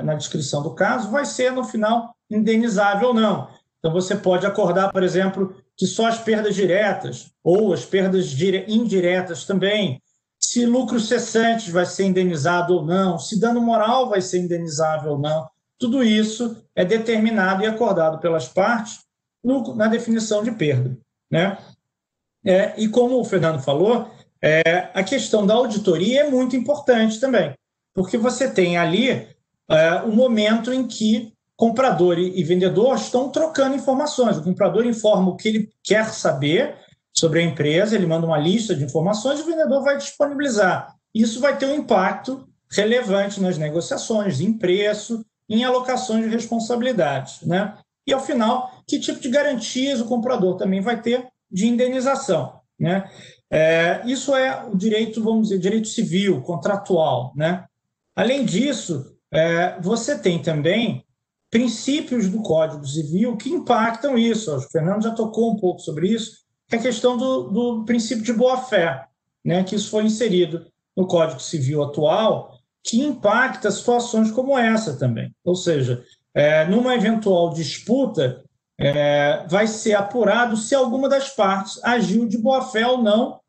Speaker 5: na descrição do caso vai ser, no final, indenizável ou não. Então, você pode acordar, por exemplo, que só as perdas diretas ou as perdas indiretas também, se lucro cessante vai ser indenizado ou não, se dano moral vai ser indenizável ou não, tudo isso é determinado e acordado pelas partes na definição de perda, né? E como o Fernando falou, a questão da auditoria é muito importante também, porque você tem ali um momento em que comprador e vendedor estão trocando informações. O comprador informa o que ele quer saber sobre a empresa, ele manda uma lista de informações e o vendedor vai disponibilizar. Isso vai ter um impacto relevante nas negociações, em preço, em alocações de responsabilidades, né? E, ao final, que tipo de garantias o comprador também vai ter de indenização, né? Isso é o direito, vamos dizer, direito civil, contratual, né? Além disso, você tem também princípios do Código Civil que impactam isso. O Fernando já tocou um pouco sobre isso, que é a questão do princípio de boa-fé, né? Que isso foi inserido no Código Civil atual, que impacta situações como essa também. Ou seja, numa eventual disputa, vai ser apurado se alguma das partes agiu de boa-fé ou não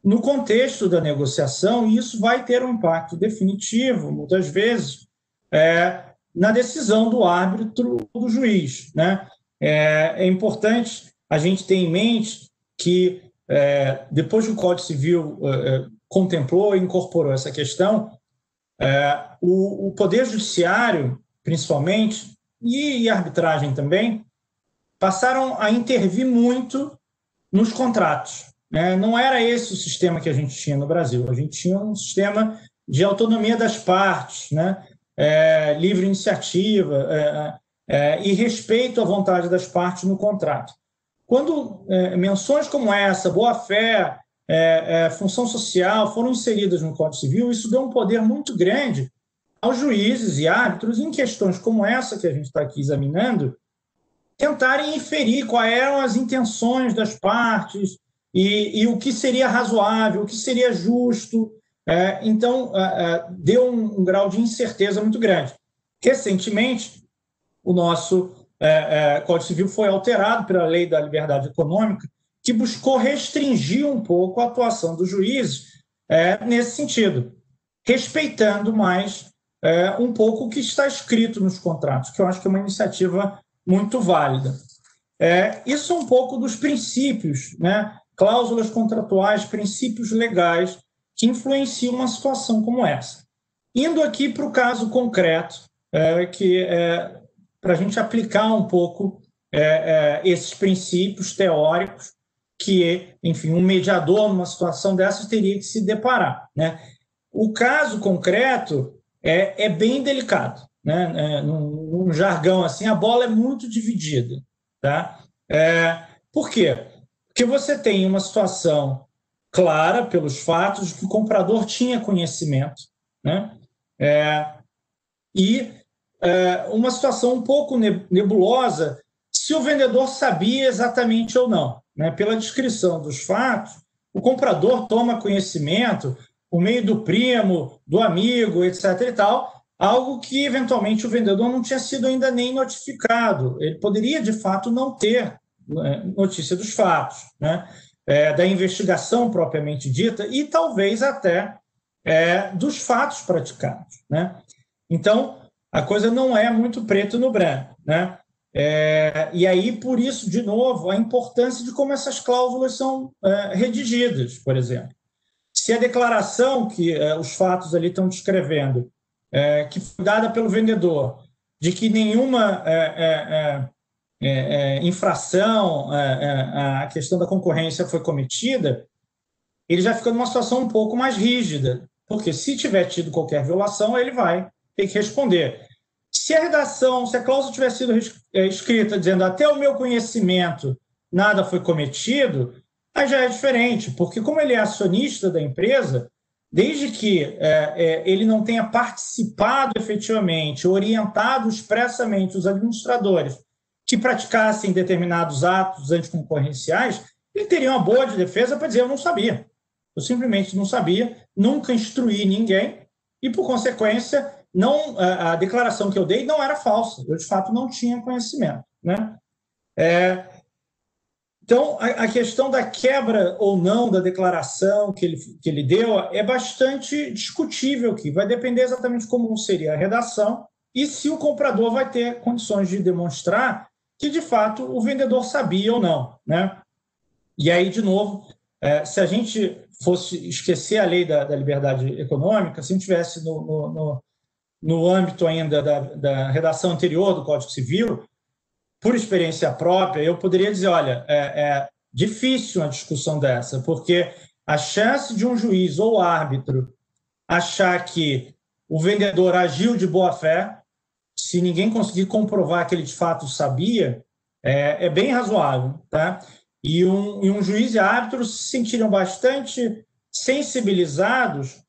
Speaker 5: no contexto da negociação, e isso vai ter um impacto definitivo, muitas vezes, na decisão do árbitro ou do juiz, né? É importante a gente ter em mente que, depois que o Código Civil contemplou e incorporou essa questão, o Poder Judiciário, principalmente, e a arbitragem também, passaram a intervir muito nos contratos, né? Não era esse o sistema que a gente tinha no Brasil. A gente tinha um sistema de autonomia das partes, né? Livre iniciativa e respeito à vontade das partes no contrato. Quando menções como essa, boa-fé, função social, foram inseridas no Código Civil, isso deu um poder muito grande aos juízes e árbitros em questões como essa que a gente está aqui examinando, tentarem inferir quais eram as intenções das partes e o que seria razoável, o que seria justo. Então, deu um grau de incerteza muito grande. Recentemente, o nosso Código Civil foi alterado pela Lei da Liberdade Econômica, que buscou restringir um pouco a atuação dos juízes nesse sentido, respeitando mais um pouco o que está escrito nos contratos, que eu acho que é uma iniciativa muito válida. Isso é um pouco dos princípios, né? Cláusulas contratuais, princípios legais que influenciam uma situação como essa. Indo aqui para o caso concreto, para a gente aplicar um pouco esses princípios teóricos que, enfim, um mediador numa situação dessas teria que se deparar, né? O caso concreto é bem delicado, né? Num jargão assim, a bola é muito dividida, tá? Por quê? Porque você tem uma situação clara pelos fatos de que o comprador tinha conhecimento, né? E uma situação um pouco nebulosa se o vendedor sabia exatamente ou não, né? Pela descrição dos fatos, o comprador toma conhecimento por meio do primo, do amigo, etc. e tal, algo que eventualmente o vendedor não tinha sido ainda nem notificado. Ele poderia, de fato, não ter notícia dos fatos, né? Da investigação propriamente dita e talvez até dos fatos praticados, né? Então, a coisa não é muito preto no branco, né? E aí, por isso, de novo, a importância de como essas cláusulas são redigidas, por exemplo. Se a declaração que os fatos ali estão descrevendo, que foi dada pelo vendedor, de que nenhuma infração à questão da concorrência foi cometida, ele já fica numa situação um pouco mais rígida, porque se tiver tido qualquer violação, ele vai ter que responder. Se a redação, se a cláusula tiver sido escrita dizendo até o meu conhecimento nada foi cometido, aí já é diferente, porque como ele é acionista da empresa, desde que ele não tenha participado efetivamente, orientado expressamente os administradores que praticassem determinados atos anticoncorrenciais, ele teria uma boa de defesa para dizer eu não sabia. Eu simplesmente não sabia, nunca instruí ninguém e, por consequência, a declaração que eu dei não era falsa. Eu, de fato, não tinha conhecimento, né? Então, a questão da quebra ou não da declaração que ele deu é bastante discutível aqui. Vai depender exatamente de como seria a redação e se o comprador vai ter condições de demonstrar que, de fato, o vendedor sabia ou não, né? E aí, de novo, se a gente fosse esquecer a lei da liberdade econômica, se a gente tivesse no âmbito ainda da redação anterior do Código Civil, por experiência própria, eu poderia dizer, olha, é difícil uma discussão dessa, porque a chance de um juiz ou árbitro achar que o vendedor agiu de boa-fé, se ninguém conseguir comprovar que ele de fato sabia, é bem razoável, tá? E um juiz e árbitro se sentiriam bastante sensibilizados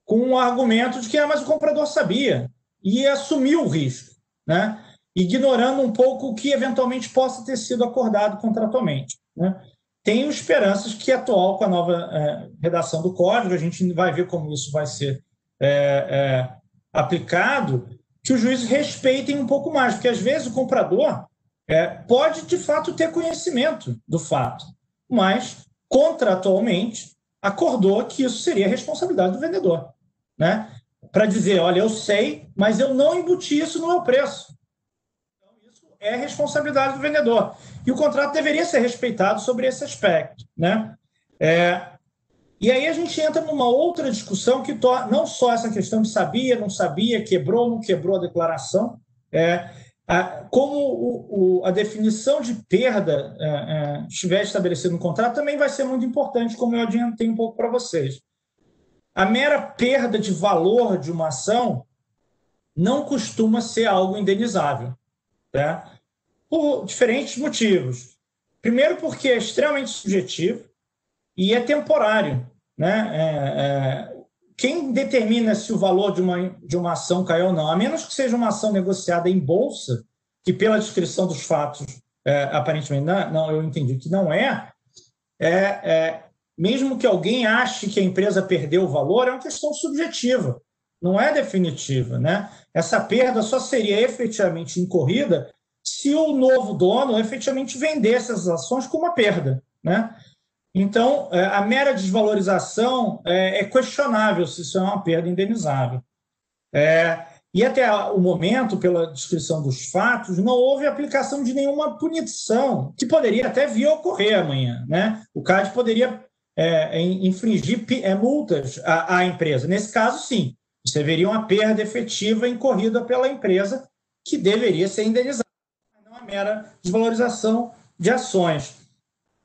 Speaker 5: com o argumento de que mas o comprador sabia e assumiu o risco, né? Ignorando um pouco o que eventualmente possa ter sido acordado contratualmente, né? Tenho esperanças que, atual com a nova redação do Código, a gente vai ver como isso vai ser aplicado, que os juízes respeitem um pouco mais, porque às vezes o comprador pode de fato ter conhecimento do fato, mas contratualmente acordou que isso seria responsabilidade do vendedor, né? Para dizer, olha, eu sei, mas eu não embuti isso no meu preço. Então, isso é responsabilidade do vendedor. E o contrato deveria ser respeitado sobre esse aspecto, né? E aí a gente entra numa outra discussão que não só essa questão de sabia, não sabia, quebrou, não quebrou a declaração, como a definição de perda estiver estabelecida no contrato também vai ser muito importante, como eu adiantei um pouco para vocês. A mera perda de valor de uma ação não costuma ser algo indenizável, tá? Por diferentes motivos. Primeiro, porque é extremamente subjetivo e é temporário, né? Quem determina se o valor de uma ação caiu ou não, a menos que seja uma ação negociada em bolsa, que pela descrição dos fatos, aparentemente, não, eu entendi que não mesmo que alguém ache que a empresa perdeu o valor, é uma questão subjetiva, não é definitiva, né? Essa perda só seria efetivamente incorrida se o novo dono efetivamente vendesse as ações com uma perda, né? Então, a mera desvalorização é questionável se isso é uma perda indenizável. E até o momento, pela descrição dos fatos, não houve aplicação de nenhuma punição, que poderia até vir a ocorrer amanhã, né? O CAD poderia infringir multas à empresa. Nesse caso, sim, você veria uma perda efetiva incorrida pela empresa que deveria ser indenizada, não a mera desvalorização de ações.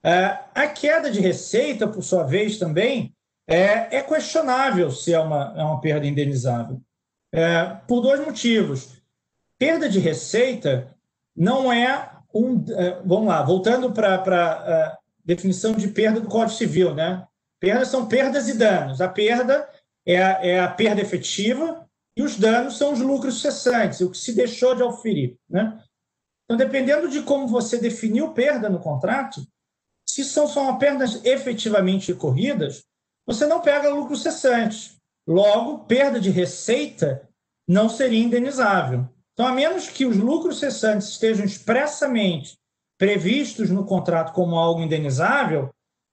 Speaker 5: A queda de receita, por sua vez, também é questionável se é uma perda indenizável, por dois motivos. Perda de receita não é vamos lá, voltando para a definição de perda do Código Civil, né? Perdas são perdas e danos. A perda é a perda efetiva e os danos são os lucros cessantes, o que se deixou de auferir, né? Então, dependendo de como você definiu perda no contrato, se são só perdas efetivamente ocorridas, você não pega lucro cessante. Logo, perda de receita não seria indenizável. Então, a menos que os lucros cessantes estejam expressamente previstos no contrato como algo indenizável,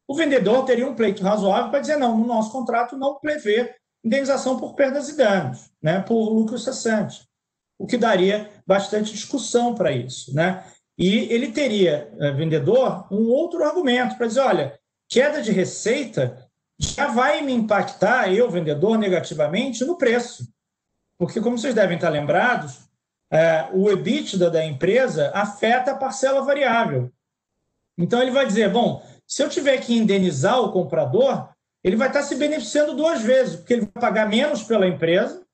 Speaker 5: o vendedor teria um pleito razoável para dizer, não, no nosso contrato não prevê indenização por perdas e danos, né, por lucro cessante, o que daria bastante discussão para isso, né? E ele teria, vendedor, um outro argumento para dizer, olha, queda de receita já vai me impactar, eu, vendedor, negativamente no preço. Porque, como vocês devem estar lembrados, o EBITDA da empresa afeta a parcela variável. Então, ele vai dizer, bom, se eu tiver que indenizar o comprador, ele vai estar se beneficiando duas vezes, porque ele vai pagar menos pela empresa,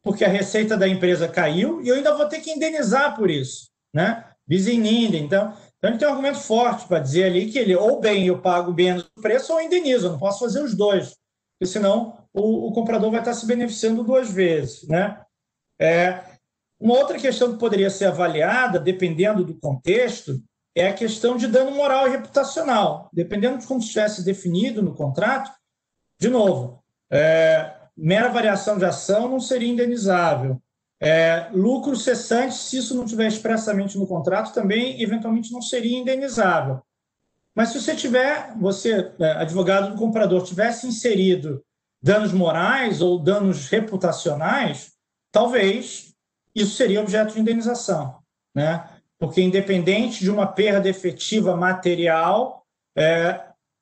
Speaker 5: porque a receita da empresa caiu, e eu ainda vou ter que indenizar por isso, né? Então, ele tem um argumento forte para dizer ali que ele, ou bem eu pago menos o preço, ou indenizo, eu não posso fazer os dois, porque senão o comprador vai estar se beneficiando duas vezes, né? Uma outra questão que poderia ser avaliada, dependendo do contexto, é a questão de dano moral e reputacional. Dependendo de como estivesse definido no contrato, de novo, mera variação de ação não seria indenizável. Lucro cessante, se isso não estiver expressamente no contrato, também, eventualmente, não seria indenizável. Mas se você, advogado do comprador, tivesse inserido danos morais ou danos reputacionais, talvez isso seria objeto de indenização, né? Porque, independente de uma perda efetiva material,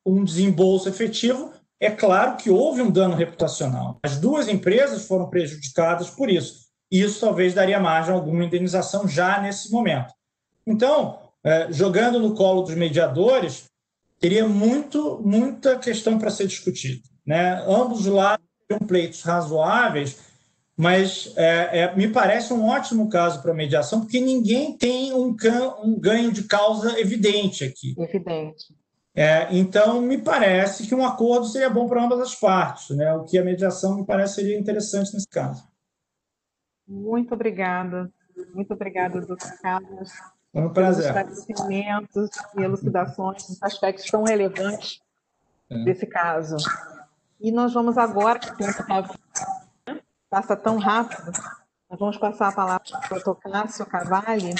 Speaker 5: um desembolso efetivo, é claro que houve um dano reputacional. As duas empresas foram prejudicadas por isso. E isso talvez daria margem a alguma indenização já nesse momento. Então, jogando no colo dos mediadores, teria muita questão para ser discutida, né? Ambos os lados teriam pleitos razoáveis, mas me parece um ótimo caso para mediação, porque ninguém tem um ganho de causa evidente aqui.
Speaker 2: Evidente.
Speaker 5: Então, me parece que um acordo seria bom para ambas as partes, né? O que a mediação me parece seria interessante nesse caso.
Speaker 2: Muito obrigada, doutor Carlos.
Speaker 5: Foi um prazer.
Speaker 2: Pelos esclarecimentos e elucidações dos aspectos tão relevantes desse caso. E nós vamos agora, que o tempo passa tão rápido, nós vamos passar a palavra para o doutor Cássio Cavalli,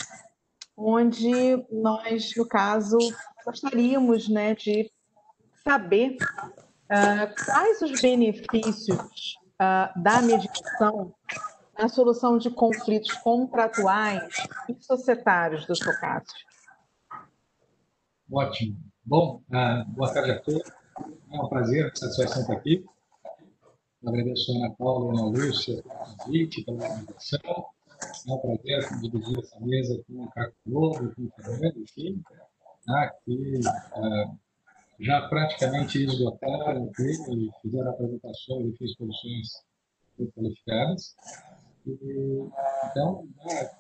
Speaker 2: onde nós, no caso, gostaríamos, né, de saber quais os benefícios da mediação na solução de conflitos contratuais e societários, doutor Cássio.
Speaker 6: Ótimo. Bom, boa tarde a todos. É um prazer, satisfação estar aqui. Agradeço a Ana Paula e a Ana Lúcia pelo convite, pela organização. É um prazer dividir essa mesa com o Caco Lobo, com o Fernando, enfim, que já praticamente esgotaram e fizeram apresentações e exposições muito qualificadas. Então,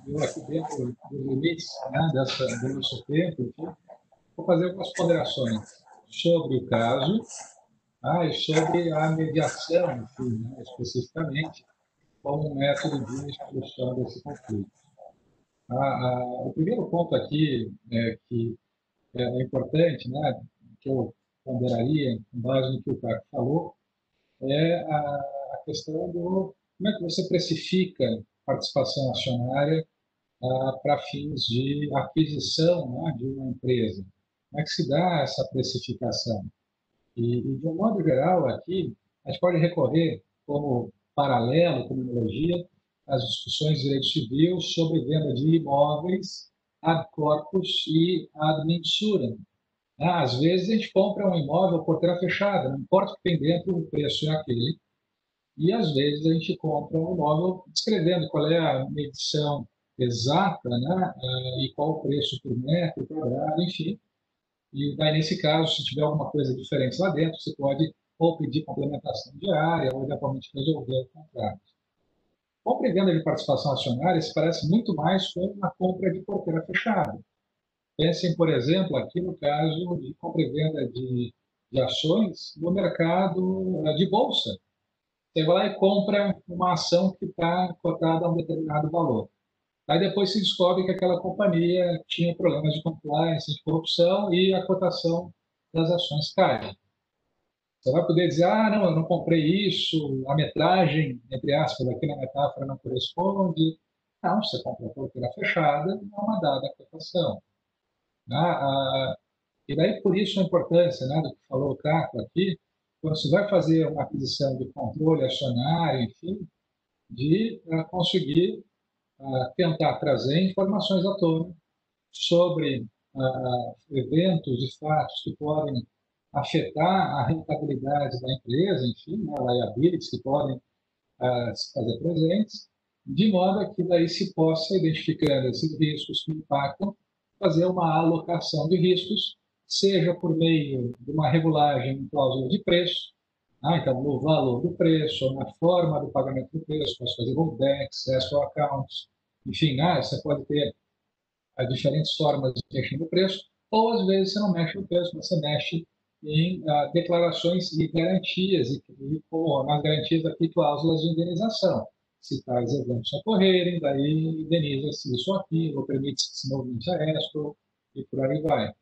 Speaker 6: eu aqui dentro dos limites do nosso tempo, enfim, vou fazer algumas ponderações sobre o caso e sobre a mediação, enfim, especificamente, como um método de solução desse conflito. O primeiro ponto aqui que é importante, que eu ponderaria, com base no que o Caco falou, é a questão do como é que você precifica participação acionária para fins de aquisição de uma empresa. Como é que se dá essa precificação? E de um modo geral, aqui, a gente pode recorrer como paralelo, como analogia, às discussões de direito civil sobre venda de imóveis ad corpus e ad mensurem. Às vezes, a gente compra um imóvel porteira fechada, não importa o que tem dentro, o preço é aquele. E, às vezes, a gente compra um imóvel descrevendo qual é a medição exata, e qual o preço por metro quadrado, enfim. E daí, nesse caso, se tiver alguma coisa diferente lá dentro, você pode ou pedir complementação diária ou eventualmente resolver o contrato. Compra e venda de participação acionária se parece muito mais com uma compra de porteira fechada. Pensem, por exemplo, aqui no caso de compra e venda de ações no mercado de bolsa. Você vai lá e compra uma ação que está cotada a um determinado valor. Aí depois se descobre que aquela companhia tinha problemas de compliance, de corrupção, e a cotação das ações cai. Você vai poder dizer, não, eu não comprei isso, a metragem, entre aspas, aqui na metáfora não corresponde. Não, você comprou a porteira fechada, é uma dada cotação. E daí, por isso, a importância, né, do que falou o Caco aqui, quando você vai fazer uma aquisição de controle acionário, enfim, de conseguir tentar trazer informações à tona sobre eventos e fatos que podem afetar a rentabilidade da empresa, enfim, né, liabilities que podem se fazer presentes, de modo que daí se possa, identificando esses riscos que impactam, fazer uma alocação de riscos, seja por meio de uma regulagem em cláusula de preço, então no valor do preço, ou na forma do pagamento do preço, posso fazer rollbacks, escrow accounts, enfim, você pode ter diferentes formas de mexer no preço, ou às vezes você não mexe no preço, mas você mexe em declarações e garantias, e nas garantias aqui, cláusulas de indenização. Se tais eventos ocorrerem, daí indeniza-se isso ou aquilo, ou permite-se que se movimente a escrow, e por aí vai.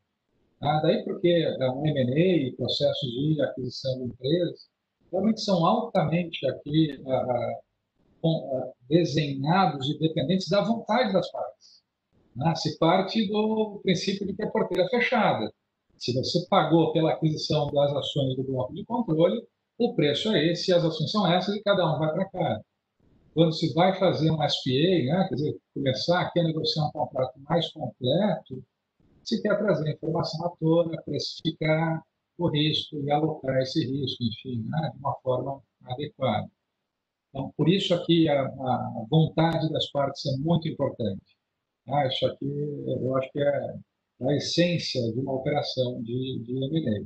Speaker 6: Daí porque um M&A e processos de aquisição de empresas realmente são altamente aqui desenhados e dependentes da vontade das partes. Se parte do princípio de que a porteira é fechada. Se você pagou pela aquisição das ações do bloco de controle, o preço é esse, as ações são essas e cada um vai para cá. Quando se vai fazer um SPA, quer dizer, começar aqui a negociar um contrato mais completo, se quer trazer informação à tona, precificar o risco e alocar esse risco, enfim, de uma forma adequada. Então, por isso aqui a vontade das partes é muito importante. Isso aqui eu acho que é a essência de uma operação de M&A.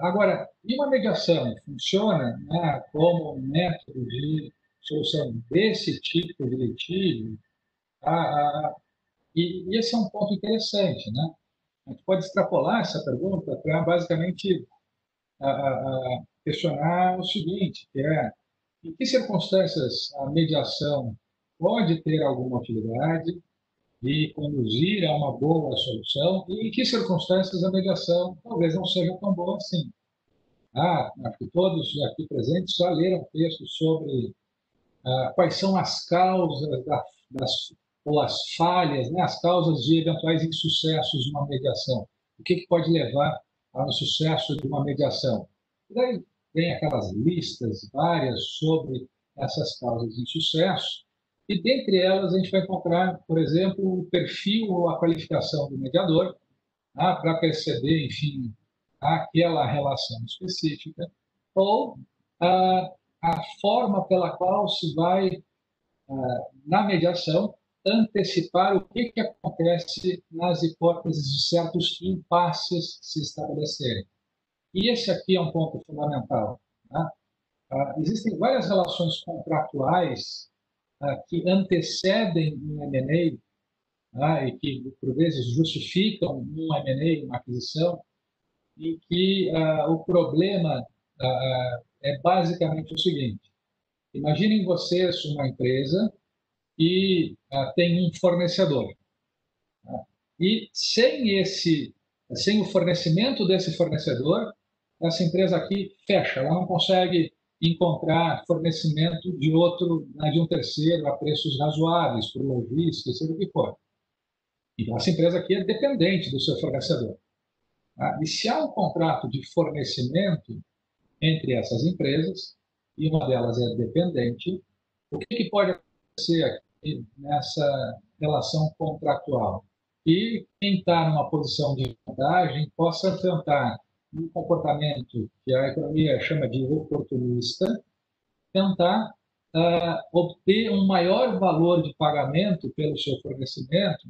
Speaker 6: Agora, e uma mediação funciona como um método de solução desse tipo de litígio? E esse é um ponto interessante, né? A gente pode extrapolar essa pergunta para basicamente questionar o seguinte, que é em que circunstâncias a mediação pode ter alguma utilidade e conduzir a uma boa solução, e em que circunstâncias a mediação talvez não seja tão boa assim. Acho que todos aqui presentes já leram textos sobre quais são as causas ou as falhas, as causas de eventuais insucessos de uma mediação. O que pode levar ao insucesso de uma mediação? E daí tem aquelas listas várias sobre essas causas de insucesso, e dentre elas a gente vai encontrar, por exemplo, o perfil ou a qualificação do mediador, para perceber, enfim, aquela relação específica, ou a forma pela qual se vai, na mediação, antecipar o que acontece nas hipóteses de certos impasses se estabelecerem. E esse aqui é um ponto fundamental. Existem várias relações contratuais que antecedem um M&A e que, por vezes, justificam um M&A, uma aquisição, e que o problema é basicamente o seguinte. Imaginem vocês uma empresa e tem um fornecedor. E sem o fornecimento desse fornecedor, essa empresa aqui fecha, ela não consegue encontrar fornecimento de um terceiro a preços razoáveis, por logística, seja o que for. Então, essa empresa aqui é dependente do seu fornecedor. E se há um contrato de fornecimento entre essas empresas, e uma delas é dependente, o que pode acontecer aqui nessa relação contratual? E quem está numa posição de vantagem possa tentar um comportamento que a economia chama de oportunista, tentar obter um maior valor de pagamento pelo seu fornecimento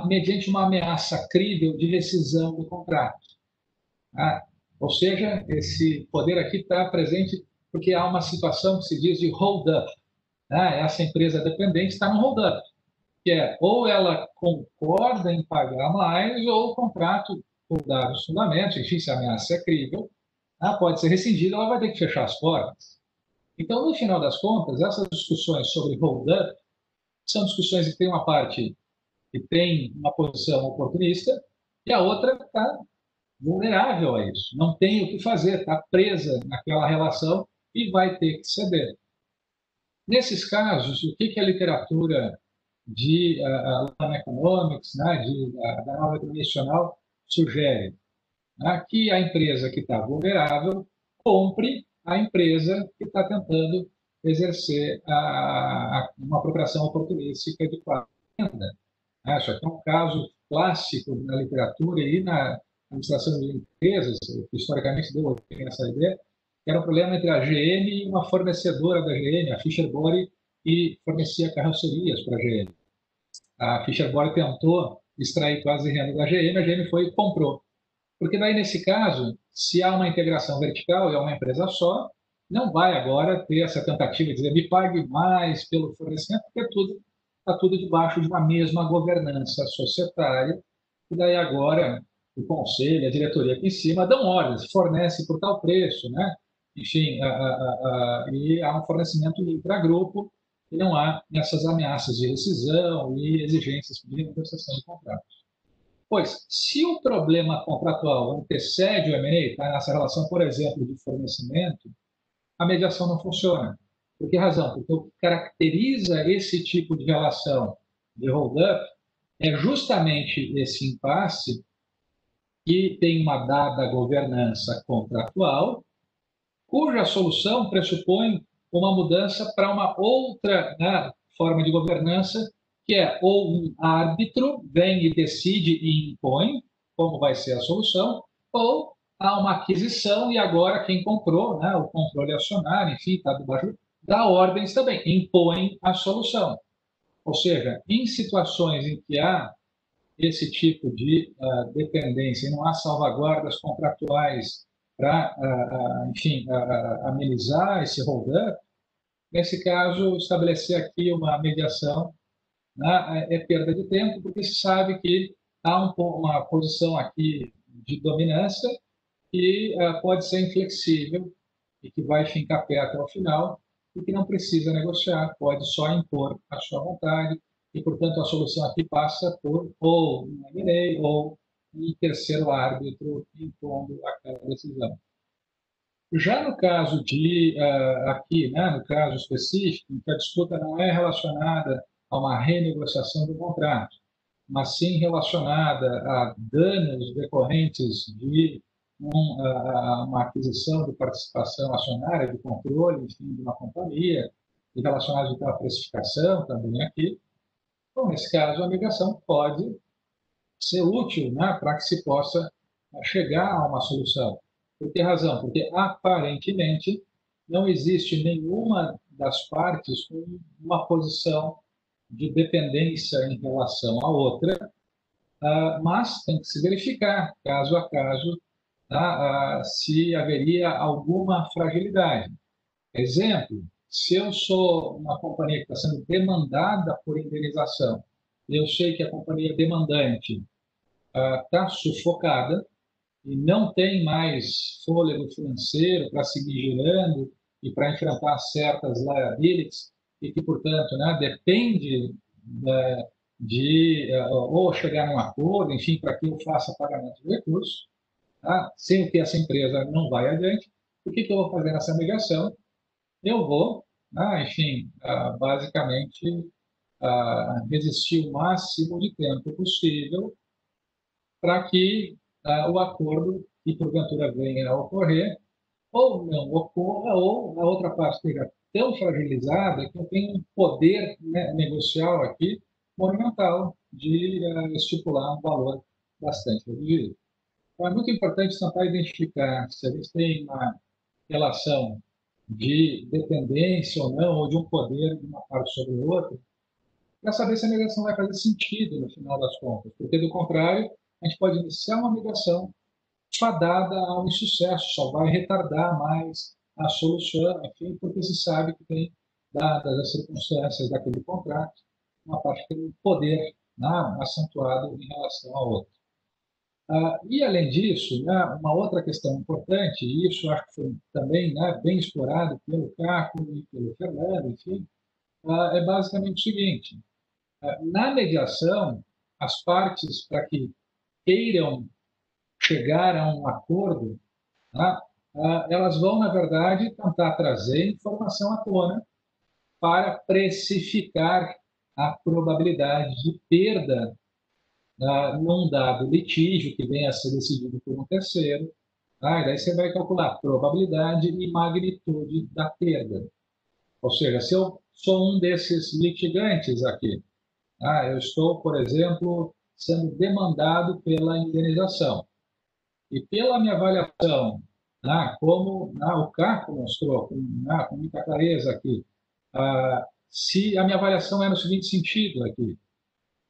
Speaker 6: mediante uma ameaça crível de rescisão do contrato. Ou seja, esse poder aqui está presente porque há uma situação que se diz de hold-up. Essa empresa dependente está no hold-up, que é ou ela concorda em pagar mais ou o contrato, por dados fundamentos, enfim, se a ameaça é crível, pode ser rescindida, ela vai ter que fechar as portas. Então, no final das contas, essas discussões sobre hold-up são discussões que tem uma parte que tem uma posição oportunista e a outra está vulnerável a isso, não tem o que fazer, está presa naquela relação e vai ter que ceder. Nesses casos, o que a literatura de Law Economics, da nova economia nacional, sugere? Que a empresa que está vulnerável compre a empresa que está tentando exercer uma apropriação oportunística de venda. Isso aqui é um caso clássico na literatura e na administração de empresas, que historicamente deu essa ideia, que era um problema entre a GM e uma fornecedora da GM, a Fischer-Body, que fornecia carrocerias para a GM. A Fischer-Body tentou extrair quase renda da GM, a GM foi e comprou. Porque daí, nesse caso, se há uma integração vertical e é uma empresa só, não vai agora ter essa tentativa de dizer me pague mais pelo fornecimento, porque está tudo debaixo de uma mesma governança societária, e daí agora o conselho, a diretoria aqui em cima dão ordens, fornece por tal preço, Enfim, e há um fornecimento intragrupo e não há essas ameaças de rescisão e exigências de negociação de contratos. Pois, se o problema contratual antecede o M&A, está nessa relação, por exemplo, de fornecimento, a mediação não funciona. Por que razão? Porque o que caracteriza esse tipo de relação de hold-up é justamente esse impasse que tem uma dada governança contratual, cuja solução pressupõe uma mudança para uma outra forma de governança, que é ou um árbitro vem e decide e impõe como vai ser a solução, ou há uma aquisição e agora quem comprou, o controle acionário, enfim, está debaixo da ordens também, impõe a solução. Ou seja, em situações em que há esse tipo de dependência e não há salvaguardas contratuais para, enfim, amenizar esse hold-up, nesse caso, estabelecer aqui uma mediação é perda de tempo, porque se sabe que há uma posição aqui de dominância que pode ser inflexível e que vai fincar pé até o final e que não precisa negociar, pode só impor a sua vontade e, portanto, a solução aqui passa por ou um M&A ou um terceiro árbitro impondo aquela decisão. Já no caso aqui, no caso específico, em que a disputa não é relacionada a uma renegociação do contrato, mas sim relacionada a danos decorrentes de uma aquisição de participação acionária, de controle, enfim, de uma companhia, e relacionados à precificação também aqui. Bom, nesse caso, a migração pode ser útil para que se possa chegar a uma solução. Por que razão? Porque, aparentemente, não existe nenhuma das partes com uma posição de dependência em relação à outra, mas tem que se verificar, caso a caso, se haveria alguma fragilidade. Exemplo, se eu sou uma companhia que está sendo demandada por indenização, e eu sei que a companhia demandante está sufocada e não tem mais fôlego financeiro para seguir girando e para enfrentar certas liabilities, e que, portanto, depende de ou chegar num acordo, enfim, para que eu faça pagamento de recursos, sem o que essa empresa não vai adiante, o que eu vou fazer nessa migração? Eu vou, enfim, basicamente, resistir o máximo de tempo possível para que o acordo, que porventura venha a ocorrer, ou não ocorra, ou a outra parte esteja tão fragilizada que eu tenho um poder negocial aqui monumental de estipular um valor bastante reduzido. Então, é muito importante tentar identificar se a gente tem uma relação de dependência ou não, ou de um poder de uma parte sobre o outro, para saber se a mediação vai fazer sentido no final das contas, porque, do contrário, a gente pode iniciar uma mediação fadada ao insucesso, só vai retardar mais a solução, enfim, porque se sabe que tem, dadas as circunstâncias daquele contrato, uma parte que tem um poder, né, acentuado em relação à outra. E, além disso, né, uma outra questão importante, e isso acho que foi também, né, bem explorado pelo Caco e pelo Fernando, enfim, é basicamente o seguinte: na mediação, as partes, para que queiram chegar a um acordo, né, elas vão, na verdade, tentar trazer informação à tona para precificar a probabilidade de perda num dado litígio que venha a ser decidido por um terceiro. E daí você vai calcular probabilidade e magnitude da perda. Ou seja, se eu sou um desses litigantes aqui, eu estou, por exemplo, sendo demandado pela indenização. E pela minha avaliação, como o Caco mostrou com muita clareza aqui, se a minha avaliação é no seguinte sentido aqui,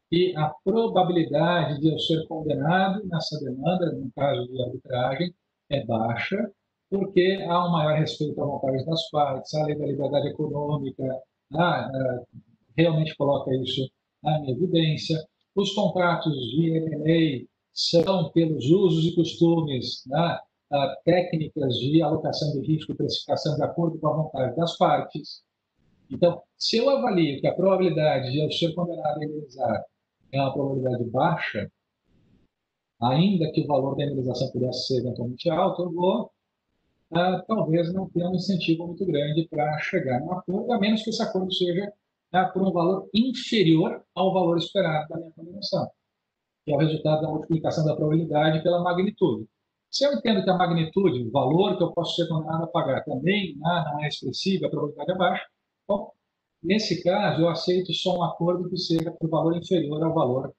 Speaker 6: que a probabilidade de eu ser condenado nessa demanda, no caso de arbitragem, é baixa, porque há um maior respeito à vontade das partes, a lei da liberdade econômica realmente coloca isso em evidência. Os contratos de M&A são, pelos usos e costumes, técnicas de alocação de risco e precificação de acordo com a vontade das partes. Então, se eu avalio que a probabilidade de eu ser condenado a indenizar é uma probabilidade baixa, ainda que o valor da indenização pudesse ser eventualmente alto, eu vou talvez não ter um incentivo muito grande para chegar num acordo, a menos que esse acordo seja por um valor inferior ao valor esperado da minha condenação, que é o resultado da multiplicação da probabilidade pela magnitude. Se eu entendo que a magnitude, o valor que eu posso ser condenado a pagar, também não é expressiva, a probabilidade é baixa, bom, nesse caso, eu aceito só um acordo que seja por valor inferior ao valor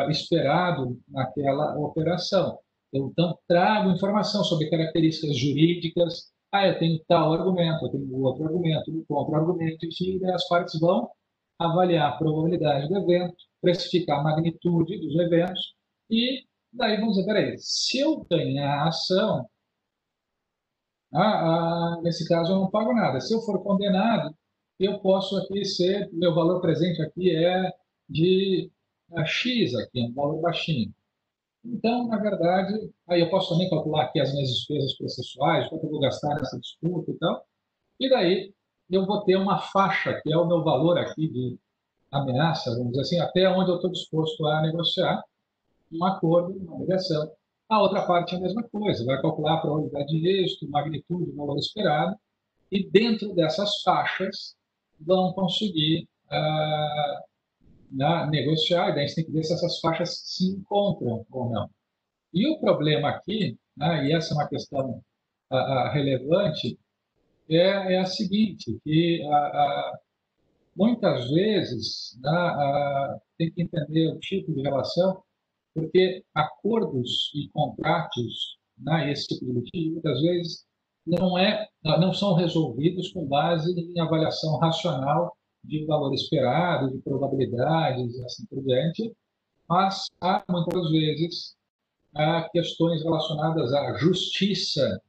Speaker 6: esperado naquela operação. Eu, então, trago informação sobre características jurídicas. Eu tenho tal argumento, eu tenho outro argumento, um contra-argumento, enfim, daí as partes vão avaliar a probabilidade do evento, precificar a magnitude dos eventos e daí vamos dizer, peraí, se eu ganhar a ação, nesse caso eu não pago nada. Se eu for condenado, eu posso aqui ser, meu valor presente aqui é de X aqui, um valor baixinho. Então, na verdade, aí eu posso também calcular aqui as minhas despesas processuais, quanto eu vou gastar nessa disputa e tal, e daí eu vou ter uma faixa, que é o meu valor aqui de ameaça, vamos dizer assim, até onde eu estou disposto a negociar um acordo, uma mediação. A outra parte é a mesma coisa, vai calcular a probabilidade de êxito, magnitude, valor esperado, e dentro dessas faixas vão conseguir negociar, e daí a gente tem que ver se essas faixas se encontram ou não. E o problema aqui, e essa é uma questão relevante, é a seguinte, que muitas vezes tem que entender o tipo de relação, porque acordos e contratos, esse tipo de litígio, muitas vezes não são resolvidos com base em avaliação racional de valor esperado, de probabilidades e assim por diante, mas há muitas vezes questões relacionadas à justiça,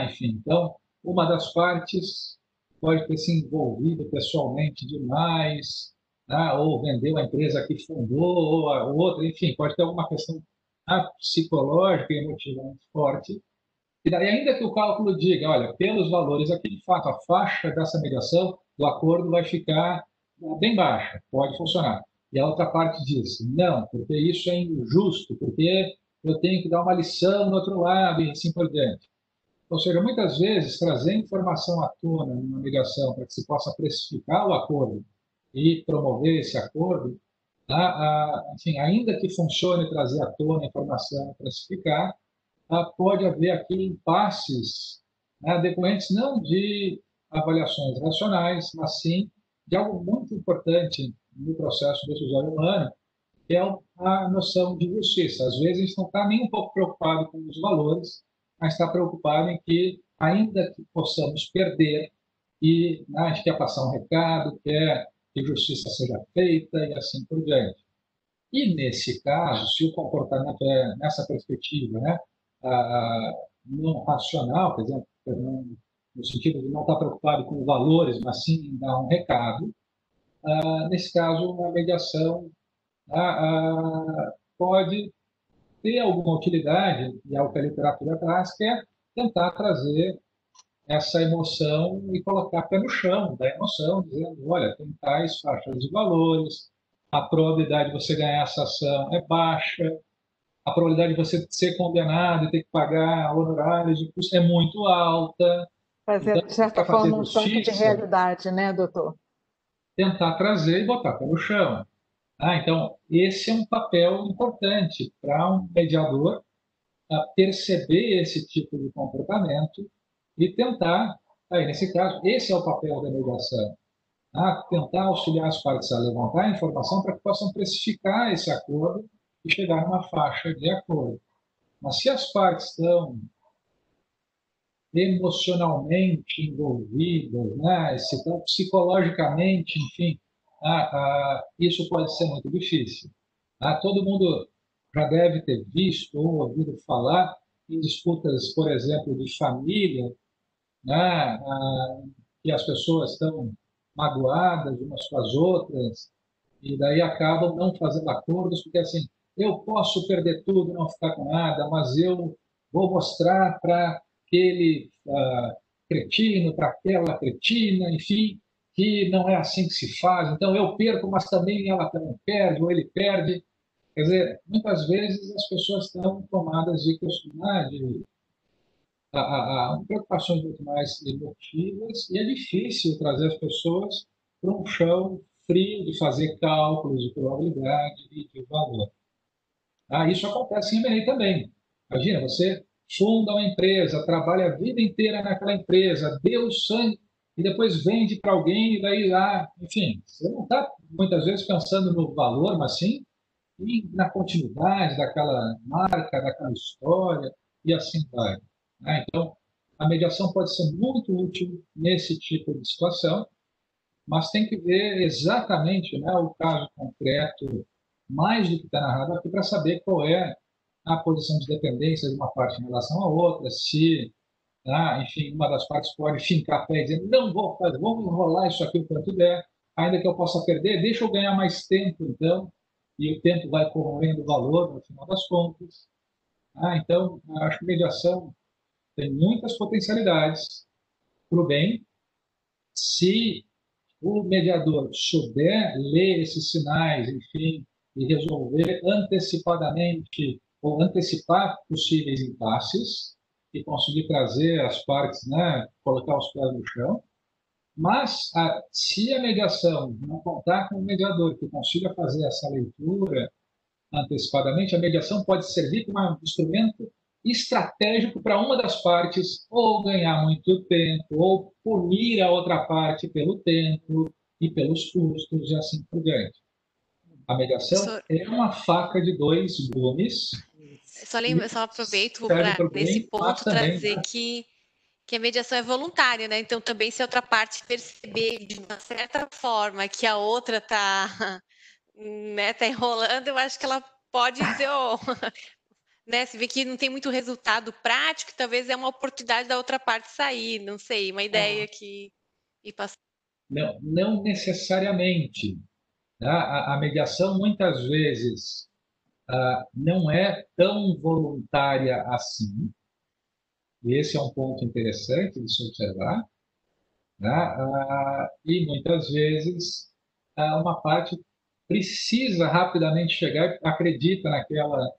Speaker 6: enfim. Então, uma das partes pode ter se envolvido pessoalmente demais, ou vendeu a empresa que fundou, ou a outra, enfim, pode ter alguma questão psicológica e emotiva muito forte. E daí, ainda que o cálculo diga, olha, pelos valores aqui, de fato, a faixa dessa mediação do acordo vai ficar bem baixa, pode funcionar. E a outra parte diz, não, porque isso é injusto, porque eu tenho que dar uma lição no outro lado e assim por diante. Ou seja, muitas vezes, trazer informação à tona numa mediação para que se possa precificar o acordo e promover esse acordo, enfim, ainda que funcione trazer à tona a informação e precificar, pode haver aqui impasses decorrentes não de avaliações racionais, mas sim de algo muito importante no processo decisório humano, que é a noção de justiça. Às vezes a gente não está nem um pouco preocupado com os valores, mas está preocupado em que, ainda que possamos perder, e a gente quer passar um recado, quer que justiça seja feita e assim por diante. E, nesse caso, se o comportamento é nessa perspectiva, né, não racional, quer dizer, no sentido de não estar preocupado com valores, mas sim em dar um recado, nesse caso, a mediação pode ter alguma utilidade, e é o que a literatura traz, que é tentar trazer essa emoção e colocar pé no chão da emoção, dizendo, olha, tem tais faixas de valores, a probabilidade de você ganhar essa ação é baixa, a probabilidade de você ser condenado e ter que pagar honorários de custo é muito alta.
Speaker 2: Fazer,
Speaker 6: Então,
Speaker 2: de certa
Speaker 6: para fazer
Speaker 2: forma, um choque de
Speaker 6: justiça,
Speaker 2: realidade, né, doutor?
Speaker 6: tentar trazer e botar pé no chão. Então, esse é um papel importante para um mediador perceber esse tipo de comportamento e tentar, aí nesse caso, esse é o papel da mediação, tentar auxiliar as partes a levantar a informação para que possam precificar esse acordo e chegar numa faixa de acordo. Mas se as partes estão emocionalmente envolvidas, né, se estão psicologicamente, enfim, isso pode ser muito difícil. Todo mundo já deve ter visto ou ouvido falar em disputas, por exemplo, de família, né, que as pessoas estão magoadas umas com as outras e daí acabam não fazendo acordos, porque assim, eu posso perder tudo, não ficar com nada, mas eu vou mostrar para aquele cretino, para aquela cretina, enfim, que não é assim que se faz. Então eu perco, mas também ela também perde, ou ele perde. Quer dizer, muitas vezes as pessoas estão tomadas de preocupações muito mais emotivas e é difícil trazer as pessoas para um chão frio de fazer cálculos de probabilidade e de valor. Isso acontece em M&A também. Imagina, você funda uma empresa, trabalha a vida inteira naquela empresa, deu sangue e depois vende para alguém e daí lá, enfim, você não está muitas vezes pensando no valor, mas sim e na continuidade daquela marca, daquela história, e assim vai. Então, a mediação pode ser muito útil nesse tipo de situação, mas tem que ver exatamente, né, o caso concreto, mais do que está narrado aqui, para saber qual é a posição de dependência de uma parte em relação à outra, se, enfim, uma das partes pode fincar a pé e dizer, não vou fazer, vamos enrolar isso aqui o quanto der, ainda que eu possa perder, deixa eu ganhar mais tempo, então, e o tempo vai corroendo o valor no final das contas. Então, acho que mediação tem muitas potencialidades para o bem, se o mediador souber ler esses sinais, enfim, e resolver antecipadamente ou antecipar possíveis impasses e conseguir trazer as partes, né, colocar os pés no chão. Mas, se a mediação não contar com um mediador que consiga fazer essa leitura antecipadamente, a mediação pode servir como um instrumento estratégico para uma das partes ou ganhar muito tempo, ou punir a outra parte pelo tempo e pelos custos e assim por diante. A mediação é uma faca de dois gumes.
Speaker 1: Só aproveito para, nesse ponto, trazer que a mediação é voluntária, né? Então, também se a outra parte perceber de uma certa forma que a outra está enrolando, eu acho que ela pode dizer, né? Se vê que não tem muito resultado prático, talvez é uma oportunidade da outra parte sair, não sei, uma ideia que passar.
Speaker 6: Não necessariamente. A mediação, muitas vezes, não é tão voluntária assim. E esse é um ponto interessante de se observar. E muitas vezes uma parte precisa rapidamente chegar, acredita naquela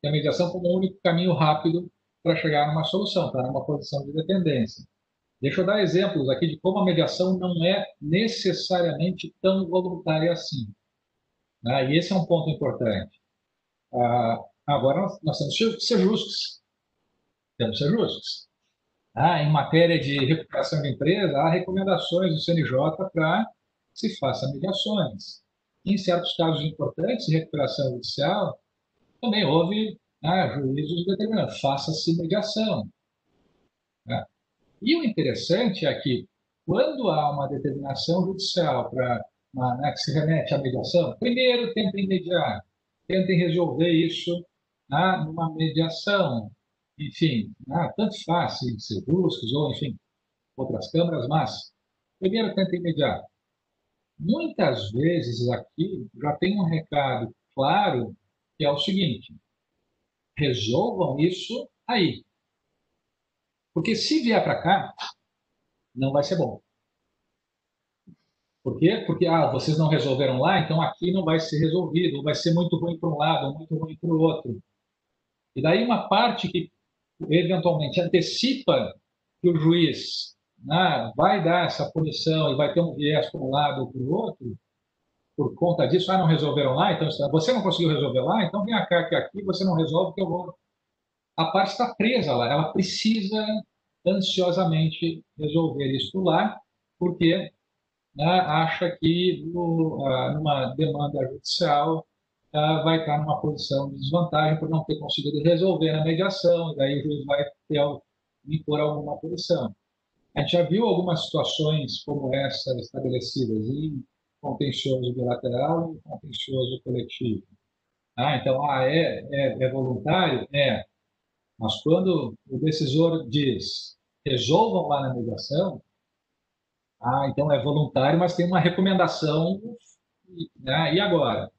Speaker 6: a mediação como o único caminho rápido para chegar numa solução, está numa posição de dependência. Deixa eu dar exemplos aqui de como a mediação não é necessariamente tão voluntária assim. E esse é um ponto importante. Agora, nós temos que ser justos. Temos que ser justos. Em matéria de recuperação de empresa, há recomendações do CNJ para que se faça mediações. Em certos casos importantes de recuperação judicial, também houve juízos determinando, faça-se mediação. E o interessante é que, quando há uma determinação judicial para né, que se remete à mediação, primeiro tentem mediar, tentem resolver isso, né, numa mediação. Enfim, né, tanto faz se ser bruscos ou, enfim, outras câmaras, mas primeiro tentem mediar. Muitas vezes aqui já tem um recado claro, que é o seguinte: resolvam isso aí. Porque se vier para cá, não vai ser bom. Por quê? Porque vocês não resolveram lá, então aqui não vai ser resolvido, ou vai ser muito ruim para um lado, ou muito ruim para o outro. E daí uma parte que eventualmente antecipa que o juiz, né, vai dar essa punição e vai ter um viés para um lado ou para o outro, por conta disso, não resolveram lá, então você não conseguiu resolver lá, então vem cá que aqui você não resolve que eu vou. A parte está presa lá, ela precisa ansiosamente resolver isso lá, porque, né, acha que numa demanda judicial vai estar numa posição de desvantagem por não ter conseguido resolver na mediação, e daí o juiz vai impor alguma punição. A gente já viu algumas situações como essa estabelecidas em contencioso bilateral e contencioso coletivo. Então, é voluntário? É. Mas quando o decisor diz resolvam lá na mediação, então é voluntário, mas tem uma recomendação, né? E agora?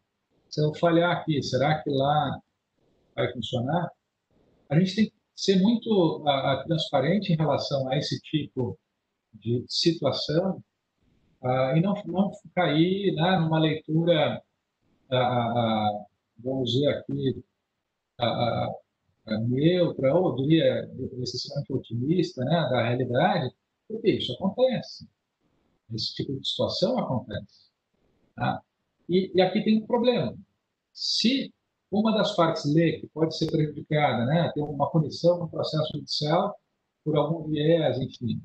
Speaker 6: Se eu falhar aqui, será que lá vai funcionar? A gente tem que ser muito transparente em relação a esse tipo de situação e não cair, né, numa leitura, vamos dizer aqui, neutra, ou eu diria excessivamente otimista, né, da realidade, porque isso acontece. Esse tipo de situação acontece. Tá? E aqui tem um problema. Se uma das partes lê que pode ser prejudicada, né, tem uma punição no processo judicial por algum viés, enfim,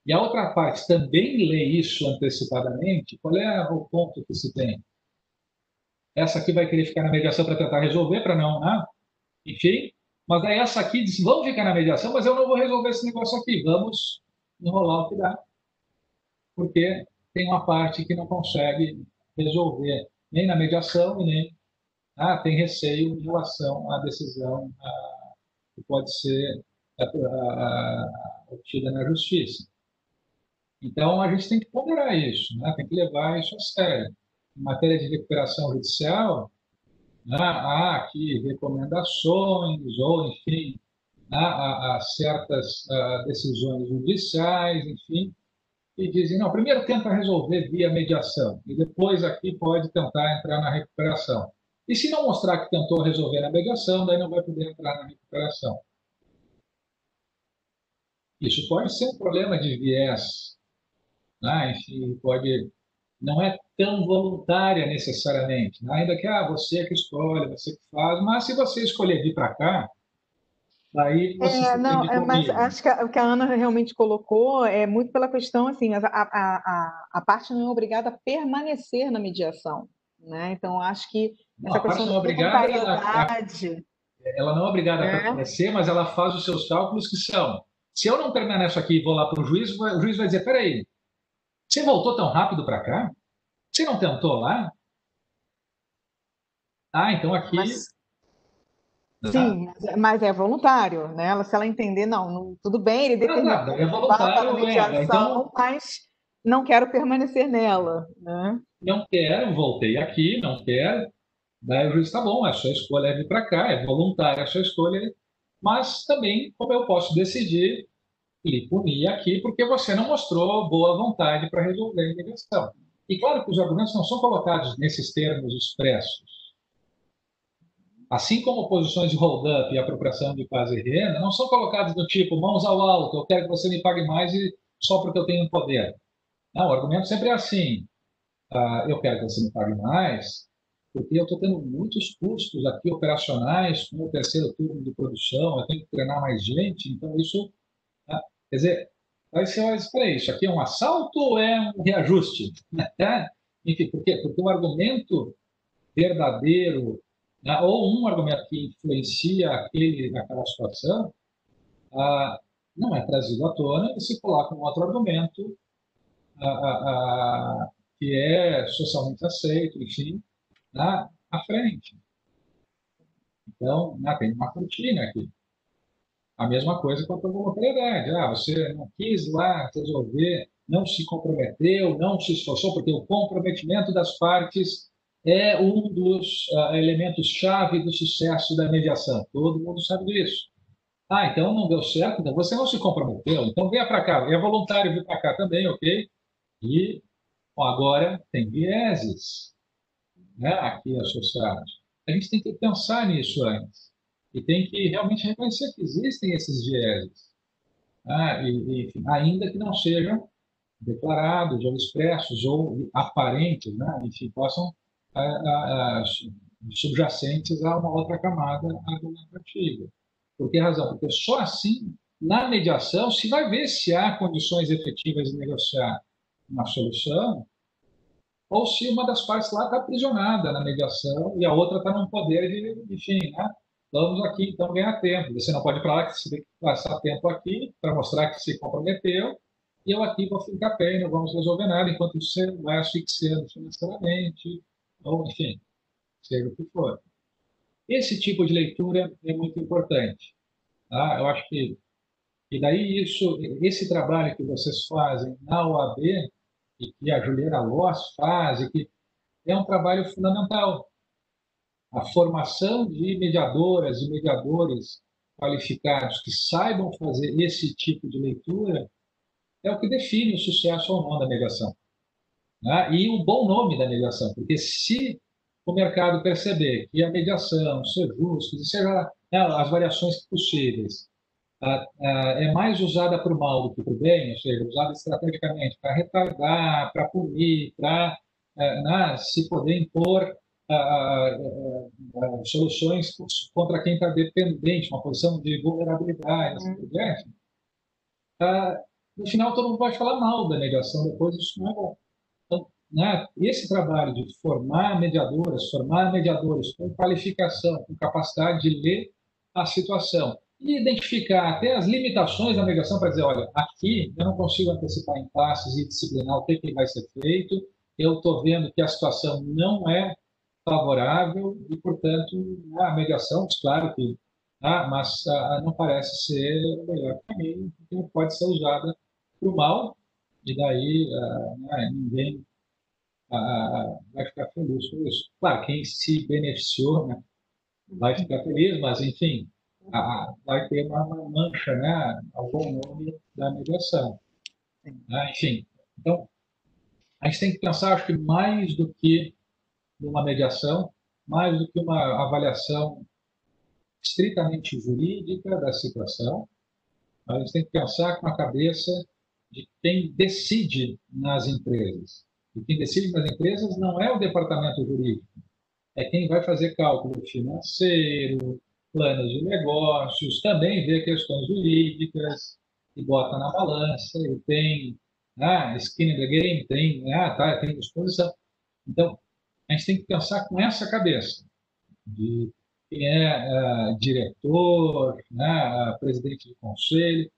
Speaker 6: e a outra parte também lê isso antecipadamente, qual é o ponto que se tem? Essa aqui vai querer ficar na mediação para tentar resolver, para não, né? Enfim, mas aí essa aqui diz, vamos ficar na mediação, mas eu não vou resolver esse negócio aqui, vamos enrolar o que dá. Porque tem uma parte que não consegue resolver nem na mediação e nem tem receio em relação à decisão que pode ser obtida na justiça. Então, a gente tem que ponderar isso, né? Tem que levar isso a sério. Em matéria de recuperação judicial, há aqui recomendações, ou, enfim, há certas decisões judiciais, enfim, que dizem, não, primeiro tenta resolver via mediação, e depois aqui pode tentar entrar na recuperação. E se não mostrar que tentou resolver na mediação, daí não vai poder entrar na recuperação. Isso pode ser um problema de viés, né? Enfim, não é tão voluntária necessariamente, né? Ainda que você que escolhe, você que faz, mas se você escolher vir para cá, daí você
Speaker 2: mas acho que o que a Ana realmente colocou é muito pela questão, assim, a parte não é obrigada a permanecer na mediação, né? Então, acho que essa questão da voluntariedade...
Speaker 6: Ela não é obrigada a permanecer, mas ela faz os seus cálculos que são, se eu não permaneço aqui e vou lá para o juiz vai dizer, peraí, você voltou tão rápido para cá? Você não tentou lá? Então aqui...
Speaker 2: Sim, mas é voluntário, né? Se ela entender, não tudo bem, ele determinou
Speaker 6: é voluntário,
Speaker 2: mediação, então... mas não quero permanecer nela, né?
Speaker 6: Não quero, voltei aqui, não quero. Daí o juiz, tá bom, a sua escolha é vir para cá, é voluntária a sua escolha, mas também, como eu posso decidir lhe punir aqui, porque você não mostrou boa vontade para resolver a mediação. E claro que os argumentos não são colocados nesses termos expressos. Assim como posições de hold-up e apropriação de base e renda, não são colocados do tipo, mãos ao alto, eu quero que você me pague mais só porque eu tenho poder. Não, o argumento sempre é assim, eu quero que você me pague mais, porque eu estou tendo muitos custos aqui operacionais com o terceiro turno de produção, eu tenho que treinar mais gente, então isso... Quer dizer, aí você olha para isso, aqui é um assalto ou é um reajuste? Enfim, por quê? Porque o argumento verdadeiro, ou um argumento que influencia aquela situação, não é trazido à tona e se coloca um outro argumento que é socialmente aceito, enfim, à frente. Então, tem uma rotina aqui. A mesma coisa quanto à voluntariedade. Você não quis lá resolver, não se comprometeu, não se esforçou, porque o comprometimento das partes é um dos elementos-chave do sucesso da mediação. Todo mundo sabe disso. Então não deu certo, então você não se comprometeu, então venha para cá. É voluntário vir para cá também, ok? E agora tem vieses, né, aqui associados. A gente tem que pensar nisso antes. E tem que realmente reconhecer que existem esses vieses. Enfim, ainda que não sejam declarados, ou expressos, ou aparentes, né? Enfim, possam subjacentes a uma outra camada argumentativa. Por que razão? Porque só assim, na mediação, se vai ver se há condições efetivas de negociar uma solução, ou se uma das partes lá está aprisionada na mediação e a outra está num poder de, enfim, né? Vamos aqui, então, ganhar tempo. Você não pode falar que você tem que passar tempo aqui para mostrar que se comprometeu, e eu aqui vou ficar bem, não vamos resolver nada, enquanto você vai asfixiando financeiramente, ou, enfim, seja o que for. Esse tipo de leitura é muito importante. Eu acho que e daí esse trabalho que vocês fazem na OAB, e que a Juliana Loss faz, e que é um trabalho fundamental. A formação de mediadoras e mediadores qualificados que saibam fazer esse tipo de leitura é o que define o sucesso ou não da mediação. E o bom nome da mediação, porque se o mercado perceber que a mediação, o ser justo, seja as variações possíveis, é mais usada para o mal do que para o bem, ou seja, usada estrategicamente para retardar, para punir, para se poder impor soluções contra quem está dependente, uma posição de vulnerabilidade, assim por diante. No final, todo mundo pode falar mal da mediação, depois isso não é bom. Então, esse trabalho de formar mediadores com qualificação, com capacidade de ler a situação, e identificar até as limitações da mediação para dizer, olha, aqui eu não consigo antecipar impasses e disciplinar o que vai ser feito, eu estou vendo que a situação não é favorável e, portanto, a mediação, claro que, mas não parece ser o melhor caminho, porque pode ser usada para o mal, e daí ninguém vai ficar feliz com isso. Claro, quem se beneficiou, né, vai ficar feliz, mas, enfim, vai ter uma mancha, né, ao bom nome da mediação. Enfim, então, a gente tem que pensar, acho que mais do que numa mediação, mais do que uma avaliação estritamente jurídica da situação, a gente tem que pensar com a cabeça de quem decide nas empresas. E quem decide nas empresas não é o departamento jurídico, é quem vai fazer cálculo financeiro, planos de negócios, também vê questões jurídicas e bota na balança, e tem skin in the game, tem disposição. Então, a gente tem que pensar com essa cabeça, de quem é diretor, presidente de conselho,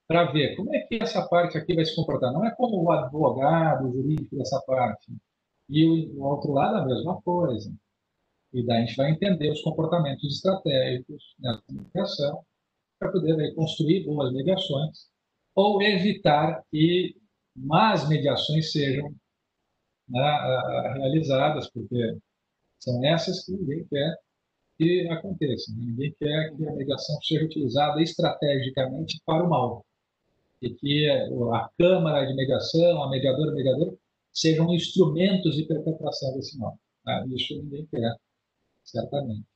Speaker 6: para ver como é que essa parte aqui vai se comportar. Não é como o advogado, o jurídico dessa parte. E o outro lado a mesma coisa. E daí a gente vai entender os comportamentos estratégicos nessa mediação para poder construir boas mediações ou evitar que más mediações sejam realizadas, porque são essas que ninguém quer que aconteçam. Ninguém quer que a mediação seja utilizada estrategicamente para o mal. E que a Câmara de Mediação, a mediadora, sejam instrumentos de perpetração desse mal. Isso ninguém quer, certamente.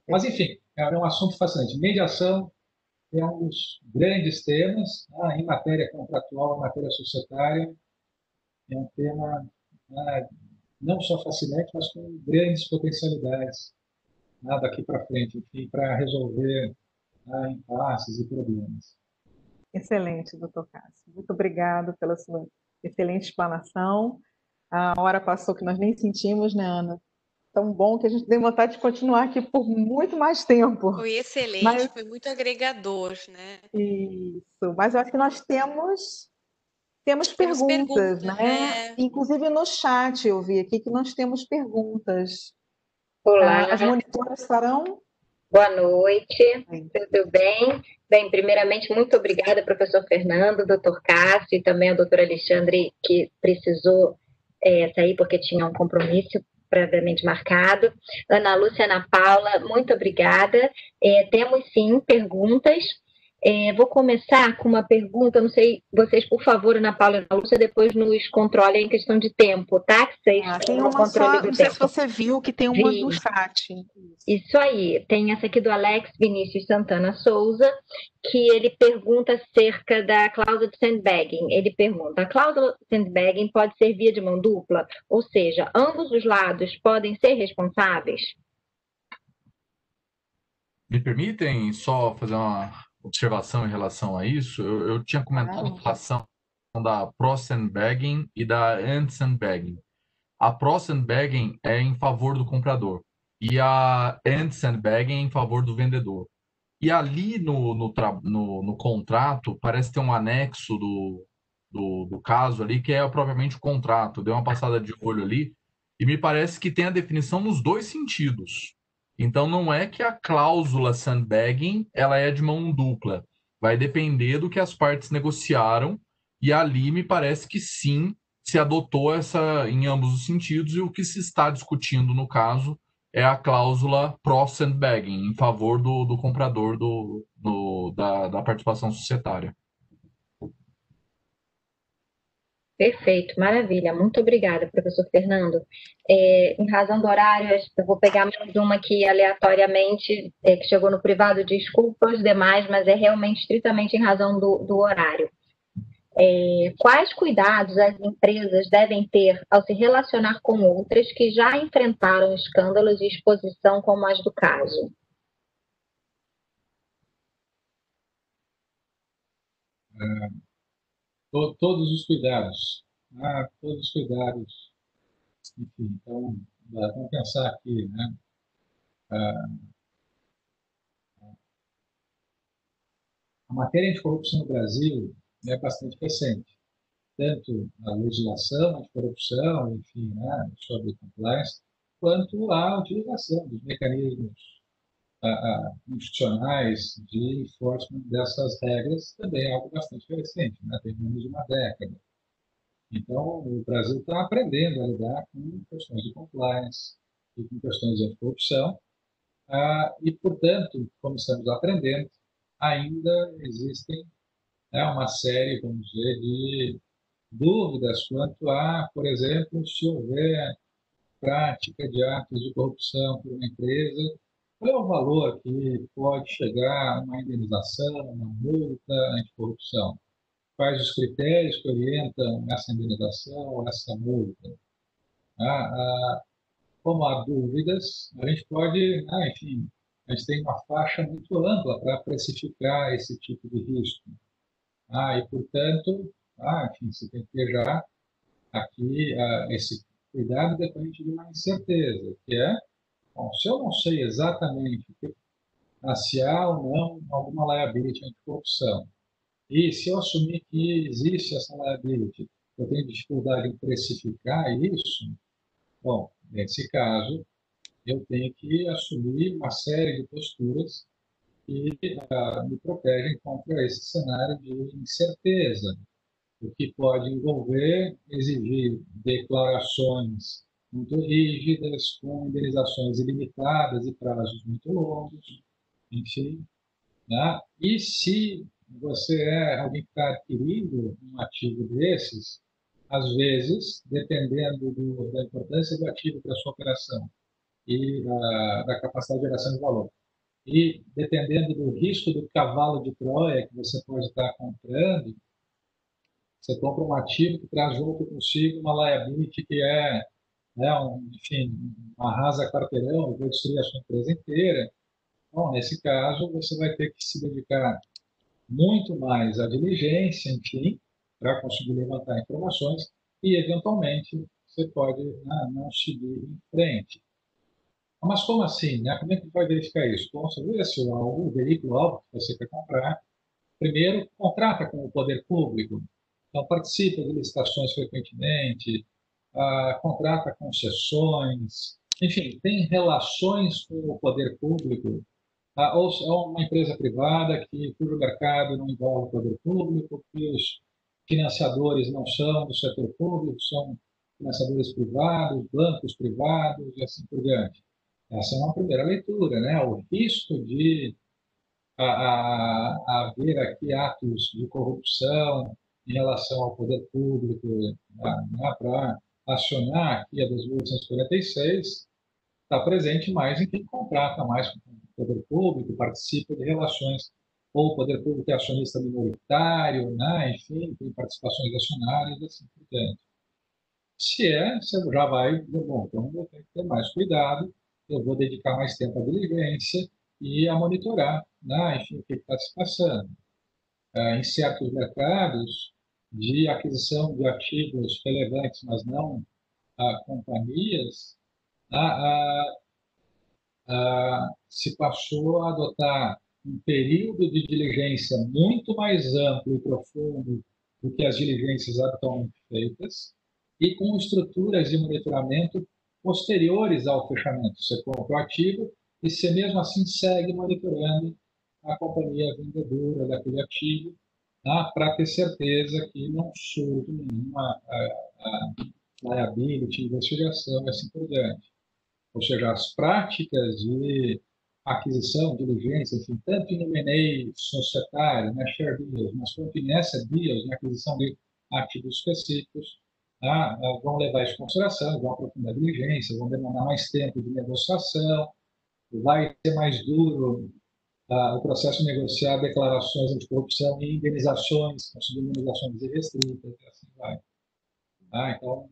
Speaker 6: Mas, enfim, é um assunto fascinante. Mediação é um dos grandes temas em matéria contratual, em matéria societária. É um tema não só fascinante, mas com grandes potencialidades daqui para frente, enfim, para resolver impasses e problemas.
Speaker 2: Excelente, doutor Cássio. Muito obrigado pela sua excelente explanação. A hora passou que nós nem sentimos, né, Ana? Tão bom que a gente tem vontade de continuar aqui por muito mais tempo.
Speaker 1: Foi excelente, foi muito agregador, né?
Speaker 2: Isso, mas eu acho que nós temos Temos perguntas, né?
Speaker 1: é.
Speaker 2: Inclusive no chat eu vi aqui que nós temos perguntas.
Speaker 7: Olá,
Speaker 2: As monitoras farão?
Speaker 7: boa noite,
Speaker 2: Bem.
Speaker 7: tudo bem? Bem, primeiramente, muito obrigada, professor Fernando, doutor Cássio e também ao doutor Alexandre, que precisou sair porque tinha um compromisso previamente marcado. Ana Lúcia, Ana Paula, muito obrigada. Temos, sim, perguntas. Vou começar com uma pergunta, não sei, vocês, por favor, Ana Paula e Ana Lúcia, depois nos controlem em questão de tempo, tá? Que vocês
Speaker 2: Tem
Speaker 7: no
Speaker 2: uma
Speaker 7: controle
Speaker 2: só,
Speaker 7: do
Speaker 2: não sei
Speaker 7: tempo.
Speaker 2: se você viu que tem uma
Speaker 7: Vi.
Speaker 2: no chat.
Speaker 7: Isso aí, tem essa aqui do Alex Vinícius Santana Souza, que ele pergunta acerca da cláusula de sandbagging. Ele pergunta, a cláusula de sandbagging pode ser via de mão dupla? Ou seja, ambos os lados podem ser responsáveis?
Speaker 4: Me permitem só fazer uma observação em relação a isso? Eu tinha comentado em relação da pro-sandbagging e da anti-sandbagging. A pro-sandbagging é em favor do comprador e a anti-sandbagging é em favor do vendedor. E ali no contrato, parece ter um anexo do caso ali, que é propriamente o contrato. Dei uma passada de olho ali e me parece que tem a definição nos dois sentidos. Então, não é que a cláusula sandbagging ela é de mão dupla. Vai depender do que as partes negociaram e ali me parece que sim, se adotou essa em ambos os sentidos e o que se está discutindo no caso é a cláusula pro-sandbagging, em favor do comprador da participação societária.
Speaker 7: Perfeito, maravilha. Muito obrigada, professor Fernando. Em razão do horário, eu vou pegar mais uma aqui aleatoriamente, que chegou no privado, desculpa os demais, mas é realmente estritamente em razão do horário. Quais cuidados as empresas devem ter ao se relacionar com outras que já enfrentaram escândalos de exposição como as do caso?
Speaker 6: Todos os cuidados. Todos os cuidados. Enfim, então, vamos pensar aqui, né? A matéria de corrupção no Brasil é bastante recente. Tanto a legislação anticorrupção, enfim, né, sobre compliance, quanto a utilização dos mecanismos institucionais de enforcement dessas regras também é algo bastante recente, né? Tem menos de uma década. Então, o Brasil está aprendendo a lidar com questões de compliance e com questões de anticorrupção, e, portanto, como estamos aprendendo, ainda existem uma série, vamos dizer, de dúvidas quanto a, por exemplo, se houver prática de atos de corrupção por uma empresa, qual é o valor que pode chegar a uma indenização, uma multa anticorrupção? Quais os critérios que orientam essa indenização, essa multa? Como há dúvidas, a gente pode, enfim, a gente tem uma faixa muito ampla para precificar esse tipo de risco. E, portanto, enfim, você tem que ter já aqui esse cuidado depende de uma incerteza, que é, bom, se eu não sei exatamente se há ou não alguma liability anticorrupção, e se eu assumir que existe essa liability, eu tenho dificuldade em precificar isso, bom, nesse caso, eu tenho que assumir uma série de posturas que me protegem contra esse cenário de incerteza, o que pode envolver exigir declarações muito rígidas, com indenizações ilimitadas e prazos muito longos, enfim. Né? E se você é alguém que está adquirindo um ativo desses, às vezes, dependendo da importância do ativo para a sua operação e da capacidade de geração de valor, e dependendo do risco do cavalo de Troia que você pode estar comprando, você compra um ativo que traz junto consigo uma liability que enfim, uma arrasa quarteirão, vai destruir a sua empresa inteira. Bom, nesse caso, você vai ter que se dedicar muito mais à diligência, enfim, para conseguir levantar informações e, eventualmente, você pode não seguir em frente. Mas como assim? Né? Como é que vai verificar isso? Bom, você vê se o veículo-alvo que você quer comprar, primeiro, contrata com o poder público. Então, participa de licitações frequentemente, contrata concessões, enfim, tem relações com o poder público, ou é uma empresa privada cujo mercado não envolve o poder público, que os financiadores não são do setor público, são financiadores privados, bancos privados e assim por diante. Essa é uma primeira leitura, né? O risco de haver aqui atos de corrupção em relação ao poder público, para acionar aqui a 2.846, está presente mais em quem contrata mais com o poder público, participa de relações, ou o poder público é acionista minoritário, né? Enfim, tem participações acionárias e assim por diante. Se você já vai, bom, então eu tenho que ter mais cuidado, eu vou dedicar mais tempo à diligência e a monitorar, né? Enfim, o que está se passando. Em certos mercados de aquisição de ativos relevantes, mas não companhias, se passou a adotar um período de diligência muito mais amplo e profundo do que as diligências atualmente feitas, e com estruturas de monitoramento posteriores ao fechamento. Você compra o ativo e você mesmo assim segue monitorando a companhia vendedora daquele ativo, para ter certeza que não surge nenhuma liability, investigação e assim por diante. Ou seja, as práticas de aquisição, diligência, enfim, tanto em M&A societário, né, share deals, mas quanto em asset deals, na aquisição de ativos específicos, vão levar isso em consideração, vão aprofundar a diligência, vão demandar mais tempo de negociação, vai ser mais duro o processo de negociar declarações anticorrupção e indenizações, conseguir indenizações irrestritas, e assim vai. Então,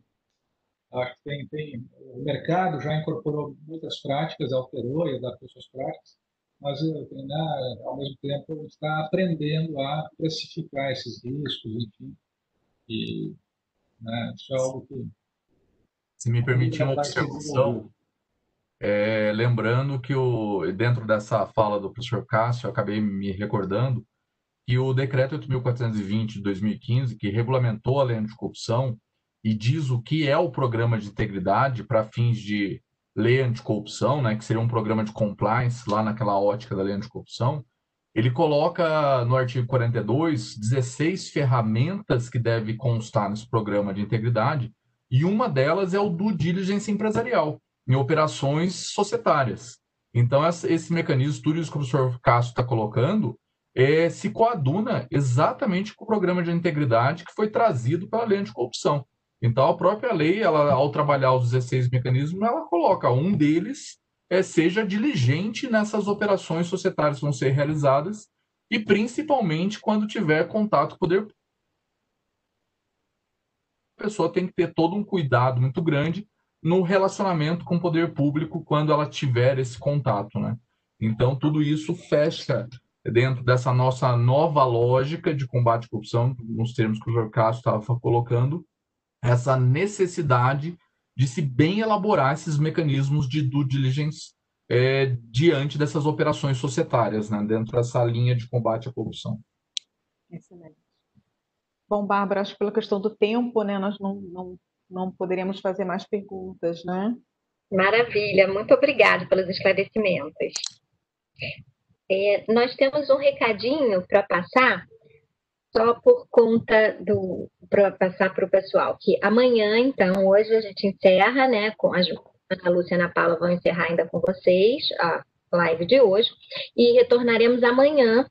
Speaker 6: acho que o mercado já incorporou muitas práticas, alterou e adaptou suas práticas, mas ao mesmo tempo está aprendendo a precificar esses riscos, enfim, e isso é algo que...
Speaker 4: Se me permitir uma observação, lembrando que dentro dessa fala do professor Cássio, eu acabei me recordando que o decreto 8.420 de 2015, que regulamentou a lei anticorrupção e diz o que é o programa de integridade para fins de lei anticorrupção, né, que seria um programa de compliance lá naquela ótica da lei anticorrupção, ele coloca no artigo 42 16 ferramentas que devem constar nesse programa de integridade, e uma delas é o due diligence empresarial, em operações societárias. Então, esse mecanismo, tudo isso que o professor Cássio está colocando, se coaduna exatamente com o programa de integridade que foi trazido pela lei anticorrupção. Então, a própria lei, ao trabalhar os 16 mecanismos, ela coloca um deles, seja diligente nessas operações societárias que vão ser realizadas, e principalmente quando tiver contato com o poder público. A pessoa tem que ter todo um cuidado muito grande no relacionamento com o poder público quando ela tiver esse contato, né? Então, tudo isso fecha dentro dessa nossa nova lógica de combate à corrupção, nos termos que o Jorge Cássio estava colocando, essa necessidade de se bem elaborar esses mecanismos de due diligence diante dessas operações societárias, né, dentro dessa linha de combate à corrupção.
Speaker 2: Excelente. Bom, Bárbara, acho que pela questão do tempo, né, nós não poderíamos fazer mais perguntas, né?
Speaker 7: Maravilha, muito obrigada pelos esclarecimentos. Nós temos um recadinho para passar, só por conta para passar para o pessoal, que amanhã, então, hoje a gente encerra, né, com a Ana Lúcia e a Ana Paula vão encerrar ainda com vocês a live de hoje, e retornaremos amanhã,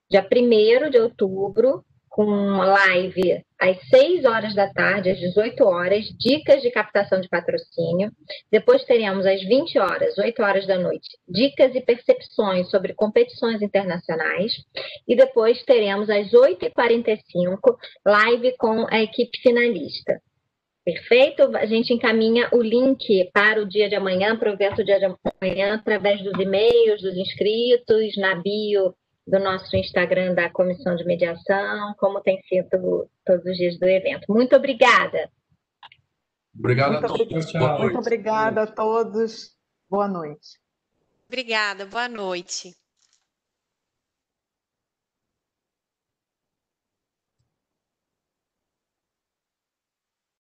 Speaker 7: dia 1º de outubro, com live às 6 horas da tarde, às 18 horas, dicas de captação de patrocínio. Depois teremos às 20 horas, 8 horas da noite, dicas e percepções sobre competições internacionais. E depois teremos às 8h45, live com a equipe finalista. Perfeito? A gente encaminha o link para o dia de amanhã, para o evento dia de amanhã, através dos e-mails dos inscritos, na bio do nosso Instagram da Comissão de Mediação, como tem sido todos os dias do evento. Muito obrigada.
Speaker 4: Obrigado a todos.
Speaker 2: Muito obrigada a todos. Boa noite.
Speaker 1: Obrigada, boa noite.